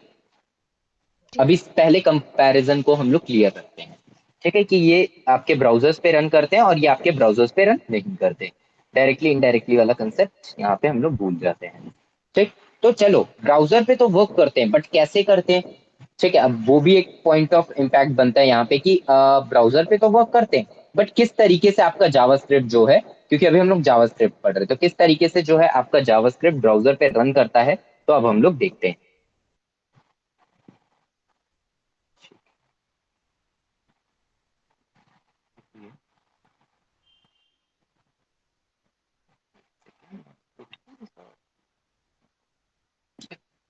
ठीक
अभी
है।
पहले कंपैरिजन को हम लोग क्लियर रखते हैं। ठीक है कि ये आपके ब्राउजर्स पे रन करते हैं और ये आपके ब्राउजर्स पे रन नहीं करते। डायरेक्टली इनडायरेक्टली वाला कंसेप्ट यहाँ पे हम लोग भूल जाते हैं। ठीक। तो चलो ब्राउजर पे तो वर्क करते हैं बट कैसे करते हैं। ठीक है अब वो भी एक पॉइंट ऑफ इम्पैक्ट बनता है यहाँ पे कि ब्राउजर पे तो वर्क करते हैं बट किस तरीके से आपका जावास्क्रिप्ट जो है, क्योंकि अभी हम लोग जावास्क्रिप्ट पढ़ रहे हैं, तो किस तरीके से जो है आपका जावास्क्रिप्ट ब्राउजर पे रन करता है। तो अब हम लोग देखते हैं।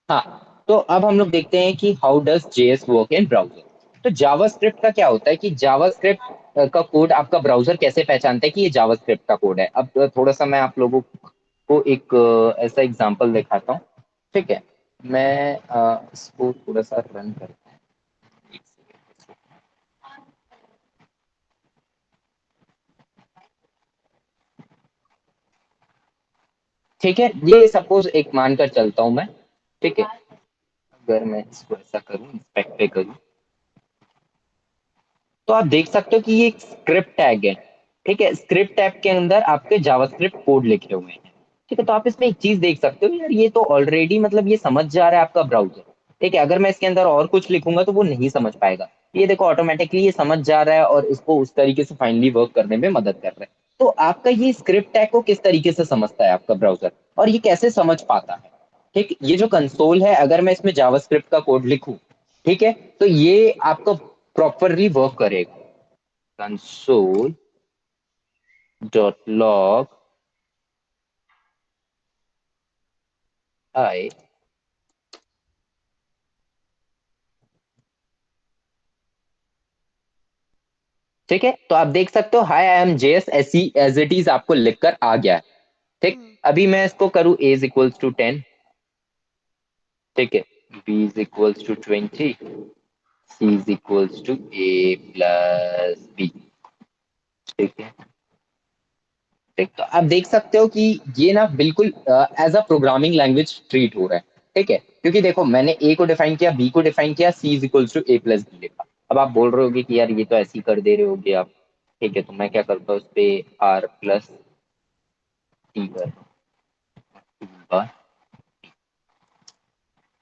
हाँ तो अब हम लोग देखते हैं कि how does JS work in browser. तो जावास्क्रिप्ट का क्या होता है कि जावास्क्रिप्ट का कोड आपका ब्राउजर कैसे पहचानता है कि ये जावास्क्रिप्ट का कोड है। अब थोड़ा सा मैं आप लोगों को एक ऐसा एग्जांपल दिखाता हूँ। ठीक है। मैं इसको थोड़ा सा रन करता हूँ। एक second। ठीक है ये सपोज एक मानकर चलता हूं मैं। ठीक है अगर मैं इसको ऐसा करूं इंस्पेक्ट पे करूं तो आप देख सकते हो कि ये एक स्क्रिप्ट टैग है। ठीक है स्क्रिप्ट टैग के अंदर आपके जावास्क्रिप्ट कोड लिखे हुए हैं। ठीक है तो आप इसमें एक चीज देख सकते हो यार ये तो ऑलरेडी मतलब ये समझ जा रहा है आपका ब्राउजर। ठीक है अगर मैं इसके अंदर और कुछ लिखूंगा तो वो नहीं समझ पाएगा। ये देखो ऑटोमेटिकली ये समझ जा रहा है और इसको उस तरीके से फाइनली वर्क करने में मदद कर रहा है। तो आपका ये स्क्रिप्ट टैग को किस तरीके से समझता है आपका ब्राउजर और ये कैसे समझ पाता है। ठीक ये जो कंसोल है अगर मैं इसमें जावास्क्रिप्ट का कोड लिखूं ठीक है तो ये आपका प्रॉपरली वर्क करेगा। console dot log I। ठीक है तो आप देख सकते हो हाई आई एम जेएस ऐसी एज इट इज आपको लिखकर आ गया है। ठीक
हम्म।
अभी मैं इसको करूँ a इज इक्वल्स टू 10। ठीक है b is equals to 20 c is equals to a plus b। ठीक है। ठीक तो आप देख सकते हो कि ये ना बिल्कुल as a programming language treat हो रहा है। ठीक है क्योंकि देखो मैंने ए को डिफाइन किया बी को डिफाइन किया c is equals to a plus b लिखा। अब आप बोल रहे होगे कि यार ये तो ऐसे ही कर दे रहे होगे आप। ठीक है तो मैं क्या करता हूँ उस पे आर प्लस टी कर दूंगा।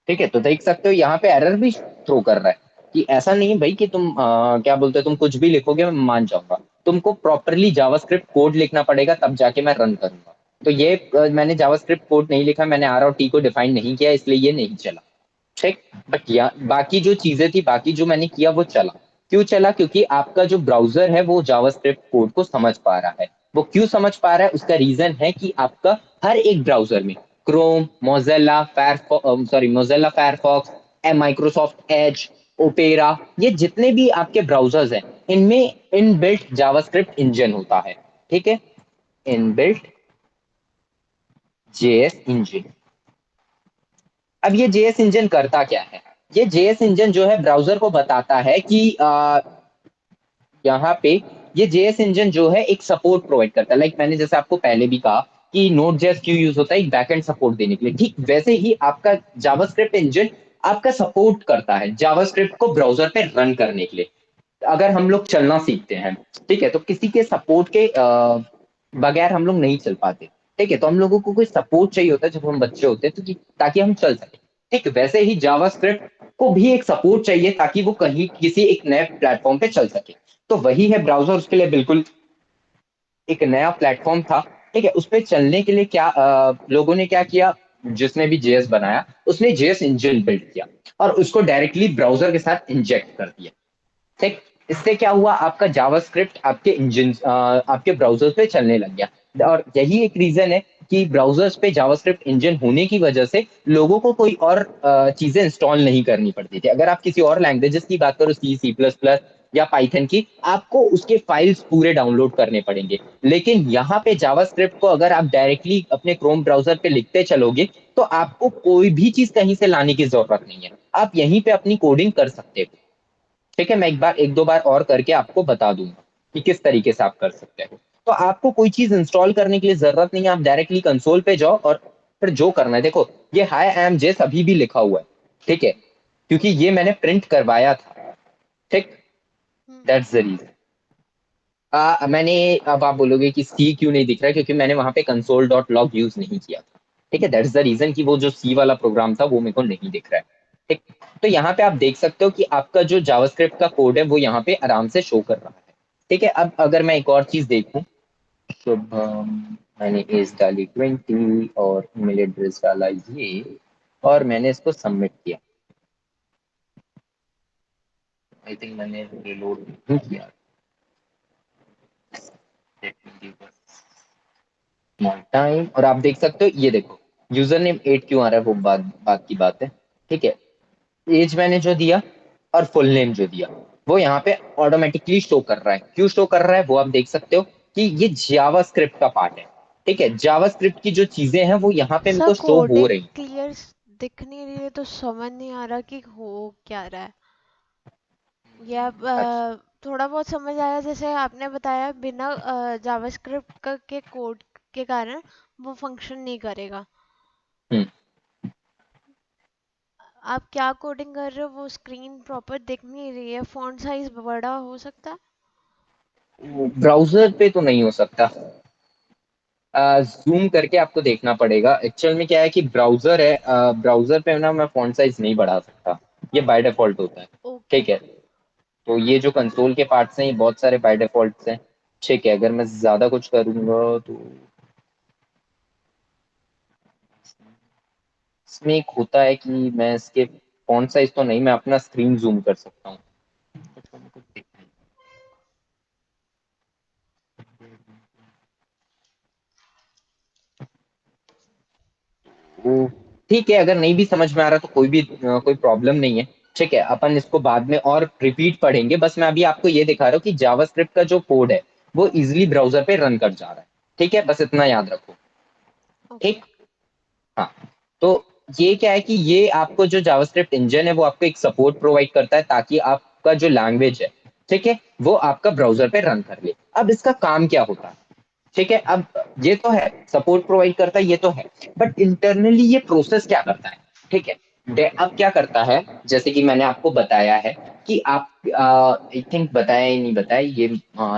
ठीक है तो देख सकते हो यहाँ पे एरर भी थ्रो कर रहा है कि ऐसा नहीं है भाई कि तुम क्या बोलते हो तुम कुछ भी लिखोगे मैं मान जाऊंगा। तुमको प्रॉपरली जावास्क्रिप्ट कोड लिखना पड़ेगा तब जाके मैं रन करूंगा। तो ये मैंने जावास्क्रिप्ट कोड नहीं लिखा मैंने आर और टी को डिफाइन नहीं किया इसलिए ये नहीं चला। ठीक बट या बाकी जो चीजें थी बाकी जो मैंने किया वो चला। क्यों चला क्योंकि आपका जो ब्राउजर है वो जावास्क्रिप्ट कोड को समझ पा रहा है। वो क्यों समझ पा रहा है उसका रीजन है कि आपका हर एक ब्राउजर में Chrome Mozilla Firefox sorry Mozilla Firefox Microsoft Edge opera ये जितने भी आपके ब्राउजर्स हैं इनमें इनबिल्ट जावास्क्रिप्ट इंजन होता है। ठीक है इनबिल्ट जेएस इंजन। अब ये जेएस इंजन करता क्या है। ये जेएस इंजन जो है ब्राउजर को बताता है कि यहाँ पे ये जेएस इंजन जो है एक सपोर्ट प्रोवाइड करता है। लाइक मैंने जैसे आपको पहले भी कहा कि नोड जेएस क्यों यूज होता है एक बैकएंड सपोर्ट देने के लिए। ठीक वैसे ही आपका जावास्क्रिप्ट इंजन आपका सपोर्ट करता है जावास्क्रिप्ट को ब्राउजर पे रन करने के लिए। अगर हम लोग चलना सीखते हैं ठीक है तो किसी के सपोर्ट के बगैर हम लोग नहीं चल पाते। ठीक है तो हम लोगों को कोई सपोर्ट चाहिए होता है जब हम बच्चे होते हैं तो ताकि हम चल सके। ठीक वैसे ही जावास्क्रिप्ट को भी एक सपोर्ट चाहिए ताकि वो कहीं किसी एक नए प्लेटफॉर्म पे चल सके। तो वही है ब्राउजर उसके लिए बिल्कुल एक नया प्लेटफॉर्म था। ठीक है उस पे चलने के लिए क्या लोगों ने क्या किया जिसने भी जेएस बनाया उसने जेएस इंजन बिल्ड किया और उसको डायरेक्टली ब्राउजर के साथ इंजेक्ट कर दिया। ठीक इससे क्या हुआ आपका जावास्क्रिप्ट आपके इंजन आपके ब्राउजर्स पे चलने लग गया और यही एक रीजन है कि ब्राउजर्स पे जावास्क्रिप्ट इंजन होने की वजह से लोगों को कोई और चीजें इंस्टॉल नहीं करनी पड़ती थी। अगर आप किसी और लैंग्वेजेस की बात करो सी सी प्लस प्लस या पाइथन की आपको उसके फाइल्स पूरे डाउनलोड करने पड़ेंगे। लेकिन यहाँ पे जावास्क्रिप्ट को अगर आप डायरेक्टली अपने क्रोम ब्राउजर पे लिखते चलोगे तो आपको कोई भी चीज कहीं से लाने की जरूरत नहीं है। आप यहीं पे अपनी कोडिंग कर सकते हो। ठीक है मैं एक दो बार और करके आपको बता दूंगा कि किस तरीके से आप कर सकते हो। तो आपको कोई चीज इंस्टॉल करने के लिए जरूरत नहीं है आप डायरेक्टली कंसोल पे जाओ और फिर जो करना है देखो ये हाई एम जेस अभी भी लिखा हुआ है। ठीक है क्योंकि ये मैंने प्रिंट करवाया था। ठीक,
हम्म।
That's the reason. मैंने, अब आप बोलोगे कि सी क्यों नहीं दिख रहा है, क्योंकि मैंने वहां पे कंसोल डॉट लॉग यूज नहीं किया था। ठीक है, दैट्स द रीजन कि वो जो सी वाला प्रोग्राम था वो मेरे को नहीं दिख रहा है। ठीक, तो यहाँ पे आप देख सकते हो कि आपका जो जावास्क्रिप्ट का कोड है वो यहाँ पे आराम से शो कर रहा है। ठीक है, अब अगर मैं एक और चीज देखूं, शुभम, मैंने एज डाली 20 और ईमेल एड्रेस डाला ये, और मैंने इसको सबमिट किया। आई थिंक मैंने रिलोड नहीं किया। स्मॉल टाइम, और आप देख सकते हो, ये देखो यूजर नेम 8 क्यों आ रहा है, वो बात बात की बात है। ठीक है, एज मैंने जो दिया और फुल नेम जो दिया वो यहाँ पे ऑटोमेटिकली शो कर रहा है। क्यों शो कर रहा है वो आप देख सकते हो कि ये जावास्क्रिप्ट का पार्ट है। ठीक है, जावास्क्रिप्ट की जो चीजें हैं वो यहाँ पे मेरे
सर
को शो हो
कोडिंग
रही हैं।
क्लियर दिख नहीं रही है तो समझ नहीं आ रहा कि हो क्या रहा है। ये अब
अच्छा।
थोड़ा बहुत समझ आया, जैसे आपने बताया बिना जावास्क्रिप्ट के कोड के कारण वो फंक्शन नहीं करेगा।
हम्म।
आप क्या कोडिंग कर रहे हो वो स्क्रीन प्रॉपर दिख नहीं रही है, फॉन्ट साइज बड़ा हो सकता है।
ब्राउजर पे तो नहीं हो सकता, जूम करके आपको देखना पड़ेगा। एक्चुअल में क्या है कि ब्राउजर है, ब्राउजर पे ना मैं फॉन्ट साइज नहीं बढ़ा सकता, ये बाय डिफॉल्ट होता है।
ओके।
ठीक है, तो ये जो कंसोल के पार्ट्स हैं ये बहुत सारे बाय डिफॉल्ट हैं। ठीक है, अगर मैं ज्यादा कुछ करूंगा तो इसमें एक होता है कि मैं इसके फॉन्ट साइज तो नहीं, मैं अपना स्क्रीन जूम कर सकता हूँ। वो ठीक है, अगर नहीं भी समझ में आ रहा तो कोई भी कोई प्रॉब्लम नहीं है। ठीक है, अपन इसको बाद में और रिपीट पढ़ेंगे, बस मैं अभी आपको ये दिखा रहा हूँ कि जावास्क्रिप्ट का जो कोड है वो इजिली ब्राउजर पे रन कर जा रहा है। ठीक है, बस इतना याद रखो।
ओके।
ठीक। हाँ, तो ये क्या है कि ये आपको जो जावास्क्रिप्ट इंजन है वो आपको एक सपोर्ट प्रोवाइड करता है ताकि आपका जो लैंग्वेज है, ठीक है, वो आपका ब्राउजर पे रन कर ले। अब इसका काम क्या होता है? ठीक है, अब ये तो है सपोर्ट प्रोवाइड करता है, ये तो है, बट इंटरनली ये प्रोसेस क्या करता है? ठीक है, अब क्या करता है, जैसे कि मैंने आपको बताया है कि आप, आई थिंक बताया ही नहीं बताया ये,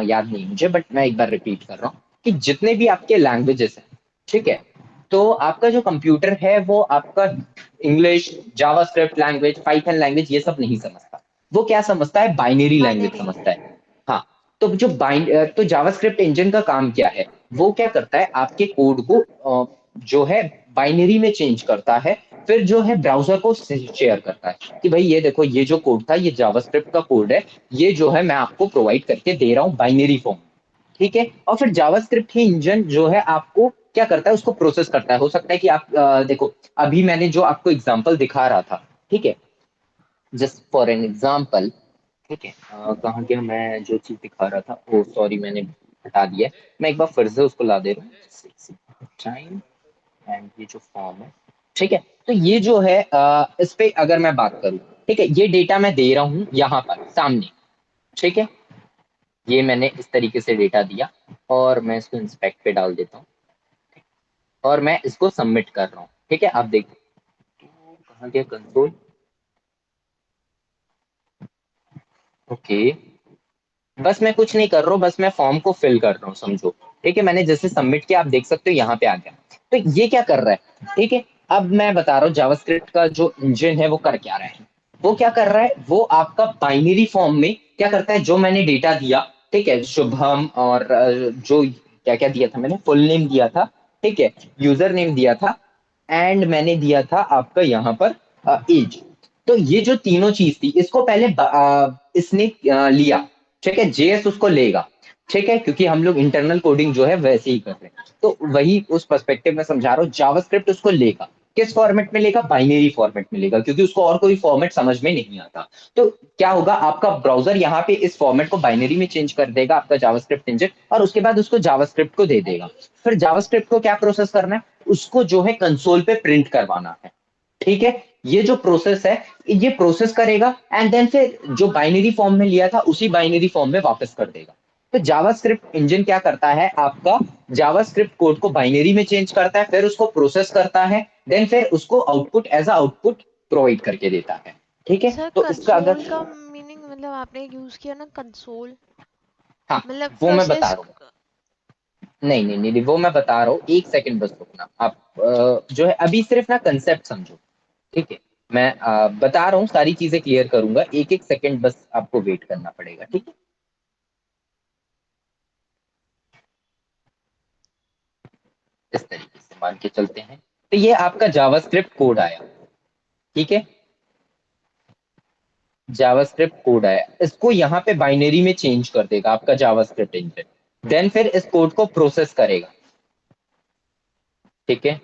याद नहीं मुझे, बट मैं एक बार रिपीट कर रहा हूँ कि जितने भी आपके लैंग्वेजेस हैं, ठीक है, तो आपका जो कंप्यूटर है वो आपका English, JavaScript language, Python language ये सब नहीं समझता। वो क्या समझता है? Binary language
binary.
समझता है। हाँ, तो जो तो जावास्क्रिप्ट इंजन का काम क्या है? वो क्या करता है, आपके कोड को जो है बाइनरी में चेंज करता है, फिर जो है ब्राउजर को शेयर करता है कि भाई ये देखो ये जो कोड था ये जावास्क्रिप्ट का कोड है, ये जो है मैं आपको प्रोवाइड करके दे रहा हूँ बाइनरी फॉर्म। ठीक है, और फिर जावास्क्रिप्ट ही इंजन जो है आपको क्या करता है, उसको प्रोसेस करता है। हो सकता है कि आप देखो, अभी मैंने जो आपको एग्जांपल दिखा रहा था, ठीक है, जस्ट फॉर एन एग्जांपल, ठीक है, कहाँ गया मैं जो चीज दिखा रहा था, ओ सॉरी मैंने हटा दिया है। मैं एक बार फिर से उसको ला दे रहा हूँ, टाइम, एंड ये जो फॉर्म है, ठीक है, तो ये जो है इस पे अगर मैं बात करूँ, ठीक है, ये डेटा मैं दे रहा हूँ यहाँ पर सामने। ठीक है, ये मैंने इस तरीके से डेटा दिया और मैं इसको इंस्पेक्ट पे डाल देता हूँ और मैं इसको सबमिट कर रहा हूँ। ठीक है, आप देखो कहाँ गया कंसोल। ओके, बस मैं कुछ नहीं कर रहा हूँ, बस मैं फॉर्म को फिल कर रहा हूँ, समझो। ठीक है, मैंने जैसे सबमिट किया आप देख सकते हो यहाँ पे आ गया। तो ये क्या कर रहा है? ठीक है, अब मैं बता रहा हूँ जावास्क्रिप्ट का जो इंजन है वो कर क्या रहा है। वो क्या कर रहा है, वो आपका बाइनरी फॉर्म में क्या करता है, जो मैंने डेटा दिया, ठीक है, शुभम और जो क्या क्या दिया था, मैंने फुल नेम दिया था, ठीक है, यूजर नेम दिया था, एंड मैंने दिया था आपका यहाँ पर एज। तो ये जो तीनों चीज थी इसको पहले इसने लिया। ठीक है, जेएस उसको लेगा। ठीक है, क्योंकि हम लोग इंटरनल कोडिंग जो है वैसे ही कर रहे हैं, तो वही उस पर्सपेक्टिव में समझा रहा हूँ। जावास्क्रिप्ट उसको लेगा, किस फॉर्मेट में लेगा? बाइनरी फॉर्मेट में लेगा, क्योंकि उसको और कोई फॉर्मेट समझ में नहीं आता। तो क्या होगा, आपका ब्राउजर यहाँ पे इस फॉर्मेट को बाइनरी में चेंज कर देगा, आपका जावास्क्रिप्ट इंजन, और उसके बाद उसको जावास्क्रिप्ट को दे देगा। फिर जावास्क्रिप्ट को क्या प्रोसेस करना है? उसको जो है कंसोल पे प्रिंट करवाना है। ठीक है, ये जो प्रोसेस है ये प्रोसेस करेगा एंड देन फिर जो बाइनरी फॉर्म में लिया था उसी बाइनरी फॉर्म में वापस कर देगा। तो जावास्क्रिप्ट इंजन क्या करता है, आपका जावास्क्रिप्ट कोड को बाइनरी में चेंज करता है, फिर उसको प्रोसेस करता है, देन फिर उसको output as a output provide करके देता है। ठीक है,
सर
तो इसका अगर,
कंसोल का मीनिंग मतलब आपने यूज किया ना कंसोल,
हाँ
मतलब
वो मैं बता
प्रोसेस।
रहा हूँ। नहीं नहीं नहीं नहीं, वो मैं बता रहा हूँ, एक सेकंड बस रुकना आप। जो है अभी सिर्फ ना कंसेप्ट समझो, ठीक है। मैं बता रहा हूँ, सारी चीजें क्लियर करूंगा, एक एक सेकंड बस आपको वेट करना पड़ेगा, ठीक है। इस तरीके से मान के चलते हैं, तो ये आपका जावास्क्रिप्ट कोड आया, ठीक है। जावास्क्रिप्ट कोड आया, इसको यहाँ पे बाइनरी में चेंज कर देगा आपका जावास्क्रिप्ट इंजन, देन फिर इस कोड को प्रोसेस करेगा, ठीक है।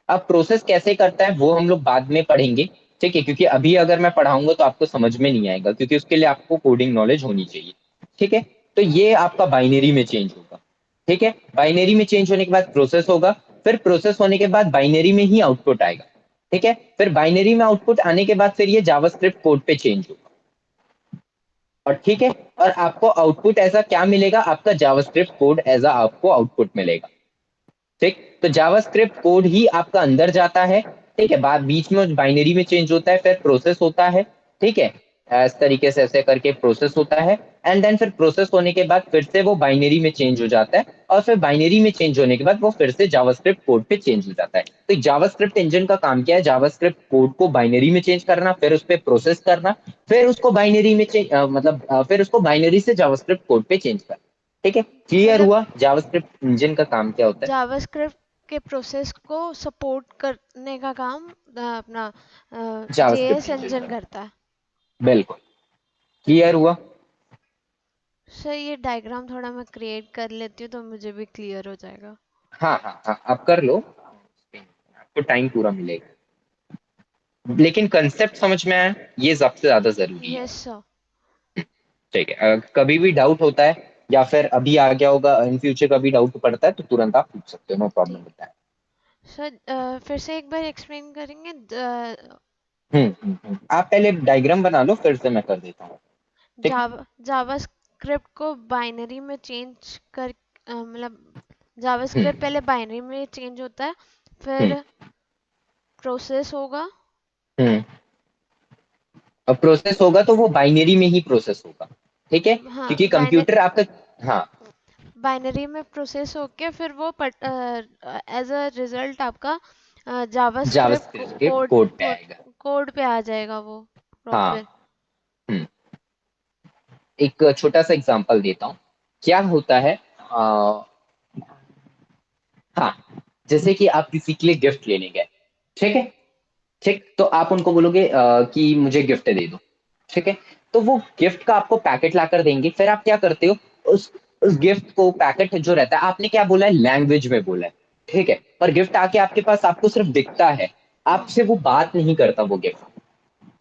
अब प्रोसेस कैसे करता है वो हम लोग बाद में पढ़ेंगे, ठीक है, क्योंकि अभी अगर मैं पढ़ाऊंगा तो आपको समझ में नहीं आएगा, क्योंकि उसके लिए आपको कोडिंग नॉलेज होनी चाहिए, ठीक है। तो ये आपका बाइनरी में चेंज होगा, ठीक है। बाइनरी में चेंज होने के बाद प्रोसेस होगा, फिर प्रोसेस होने के बाद बाइनरी में ही आउटपुट आएगा, ठीक है। फिर बाइनरी में आउटपुट आने के बाद फिर ये जावास्क्रिप्ट कोड पे चेंज होगा, और ठीक है, और आपको आउटपुट ऐसा क्या मिलेगा, आपका जावास्क्रिप्ट कोड एज आपको आउटपुट मिलेगा, ठीक। तो जावास्क्रिप्ट कोड ही आपका अंदर जाता है, ठीक है, बाद बीच में बाइनरी में चेंज होता है, फिर प्रोसेस होता है, ठीक है। इस तरीके से ऐसे करके प्रोसेस होता है, एंड देन फिर प्रोसेस होने के बाद फिर से वो बाइनरी में चेंज हो जाता है, और फिर बाइनरी में चेंज होने के बाद वो फिर से जावास्क्रिप्ट कोड पे चेंज हो जाता है। तो जावास्क्रिप्ट इंजन का काम क्या है, जावास्क्रिप्ट कोड को बाइनरी में चेंज करना, फिर उस पर प्रोसेस करना, फिर उसको बाइनरी में चेंज फिर उसको बाइनरी से जावास्क्रिप्ट कोड पे चेंज करना, ठीक है। क्लियर
मतलब
हुआ जावास्क्रिप्ट इंजन का काम क्या होता है।
जावास्क्रिप्ट के प्रोसेस को सपोर्ट करने का काम अपना
जावास्क्रिप्ट
जेएस
इंजन
इंजन
करता
करता है।
है, बिल्कुल। क्लियर हुआ।
सर ये डायग्राम थोड़ा मैं क्रिएट कर लेती हूँ तो मुझे भी क्लियर हो जाएगा।
हाँ हाँ हाँ, आप कर लो, आपको टाइम पूरा मिलेगा, लेकिन कंसेप्ट समझ में आया, ये सबसे ज्यादा जरूरी है।
Yes sir.
ठीक है, कभी भी डाउट होता है या फिर अभी आ गया होगा, इन फ्यूचर कभी डाउट पड़ता है तो तुरंत आप पूछ सकते हो, नो प्रॉब्लम
ठीक।
होता है।
सर फिर से एक बार एक्सप्लेन करेंगे
आप पहले डायग्राम बना लो, फिर से मैं कर देता हूँ, ठीक।
जावास्क्रिप्ट को बाइनरी में चेंज कर मतलब जावास्क्रिप्ट
हम्म
पहले बाइनरी में चेंज होता है,
हम्म
फिर प्रोसेस होगा।
हम्म अब प्रोसेस होगा तो वो बाइनरी में ही प्रोसेस होगा, ठीक है,
हाँ
क्योंकि
बाइनरी,
कंप्यूटर आपका, हाँ,
बाइनरी में प्रोसेस होके फिर वो एज अ रिजल्ट आपका जावास्क्रिप्ट
जावास्क्रिप्ट के
कोड
कोड पे आएगा।
कोड पे आ जाएगा वो
हाँ।
प्रॉपर।
हम्म एक छोटा सा एग्जांपल देता हूँ, क्या होता है, हाँ, जैसे कि आप किसी के लिए गिफ्ट लेने गए, ठीक है, ठीक, तो आप उनको बोलोगे कि मुझे गिफ्ट दे दो, ठीक है। तो वो गिफ्ट का आपको पैकेट ला कर देंगे, फिर आप क्या करते हो, उस गिफ्ट को, पैकेट जो रहता है, आपने क्या बोला है, लैंग्वेज में बोला है, ठीक है, पर गिफ्ट आके आपके पास आपको सिर्फ दिखता है, आपसे वो बात नहीं करता वो गिफ्ट।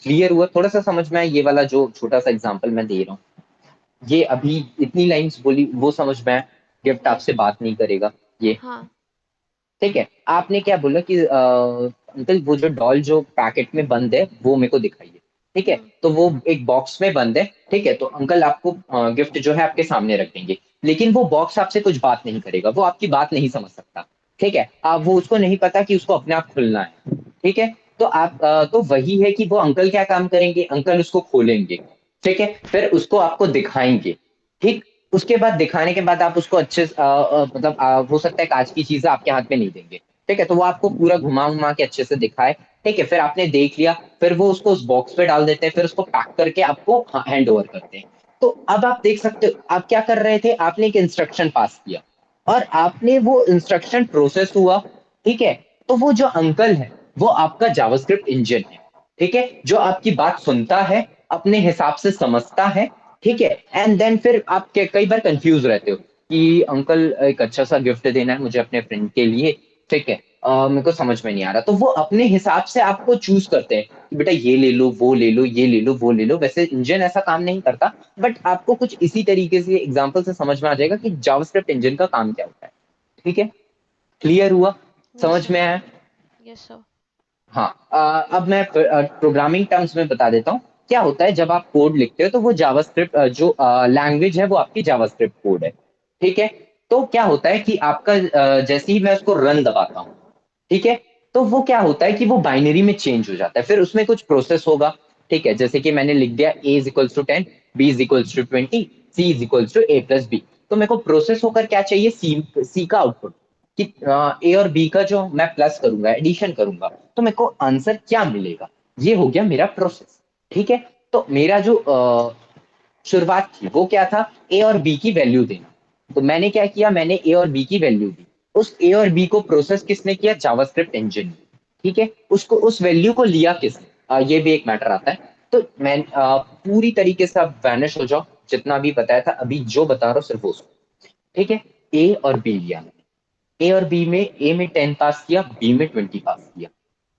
क्लियर हुआ, थोड़ा सा समझ में आया ये वाला जो छोटा सा एग्जांपल मैं दे रहा हूँ, ये अभी इतनी लाइंस बोली वो समझ में आया, गिफ्ट
यस।
आपसे बात नहीं करेगा ये,
हाँ।
ठीक है। आपने क्या बोला कि अंकल वो जो डॉल जो पैकेट में बंद है वो मेरे को दिखाइए, ठीक है,
हम्म।
तो वो एक बॉक्स में बंद है, ठीक है, तो अंकल आपको गिफ्ट जो है आपके सामने रख देंगे, लेकिन वो बॉक्स आपसे कुछ बात नहीं करेगा, वो आपकी बात नहीं समझ सकता, ठीक है, आप वो उसको नहीं पता कि उसको अपने आप खुलना है, ठीक है। तो आप तो वही है कि वो अंकल क्या काम करेंगे, अंकल उसको खोलेंगे, ठीक है, फिर उसको आपको दिखाएंगे, ठीक। उसके बाद दिखाने के बाद आप उसको अच्छे मतलब हो सकता है कांच की चीजें आपके हाथ में नहीं देंगे, ठीक है, तो वो आपको पूरा घुमा घुमा के अच्छे से दिखाए, ठीक है, फिर आपने देख लिया, फिर वो उसको उस बॉक्स पे डाल देते हैं, फिर उसको पैक करके आपको हैंड ओवर करते हैं। तो अब आप देख सकते हो आप क्या कर रहे थे, आपने एक इंस्ट्रक्शन पास किया, और आपने वो इंस्ट्रक्शन प्रोसेस हुआ, ठीक है। तो वो जो अंकल है वो आपका जावास्क्रिप्ट इंजन है, ठीक है, जो आपकी बात सुनता है, अपने हिसाब से समझता है, ठीक है। एंड देन फिर आप कई बार कंफ्यूज रहते हो कि अंकल एक अच्छा सा गिफ्ट देना है मुझे अपने फ्रेंड के लिए, ठीक है, मेरे को समझ में नहीं आ रहा, तो वो अपने हिसाब से आपको चूज करते हैं कि बेटा ये ले लो, वो ले लो, ये ले लो, वो ले लो, वैसे इंजन ऐसा काम नहीं करता, बट आपको कुछ इसी तरीके से एग्जांपल से समझ में आ जाएगा कि जावास्क्रिप्ट इंजन का काम क्या होता है, ठीक है। क्लियर हुआ,
यस
समझ
सर।
में आया।
Yes sir.
हाँ, अब मैं प्रोग्रामिंग टर्म्स में बता देता हूँ, क्या होता है जब आप कोड लिखते हो तो वो जावास्क्रिप्ट जो लैंग्वेज है वो आपकी जावास्क्रिप्ट कोड है, ठीक है। तो क्या होता है कि आपका जैसे ही मैं उसको रन दबाता हूँ, ठीक है, तो वो क्या होता है कि वो बाइनरी में चेंज हो जाता है, फिर उसमें कुछ प्रोसेस होगा। ठीक है, जैसे कि मैंने लिख दिया a is equals to 10, b is equals to 20, c is equals to a plus b. तो मेरे को प्रोसेस होकर क्या चाहिए, सी का आउटपुट, कि ए और बी का जो मैं प्लस करूंगा, एडिशन करूंगा, तो मेरे को आंसर क्या मिलेगा। ये हो गया मेरा प्रोसेस। ठीक है, तो मेरा जो शुरुआत थी वो क्या था, ए और बी की वैल्यू देना। तो मैंने क्या किया, मैंने ए और बी की वैल्यू दी। उस ए और बी को प्रोसेस किसने किया, जावास्क्रिप्ट इंजन ने। ठीक है, उसको उस वैल्यू को लिया किसने, ये भी एक मैटर आता है। तो मैं पूरी तरीके से आप वैनिश हो जाओ, जितना भी बताया था अभी जो बता रहा हूँ सिर्फ वो सुनो। ठीक है, ए और बी लिया मैंने, ए और बी में ए में 10 पास किया, बी में 20 पास किया।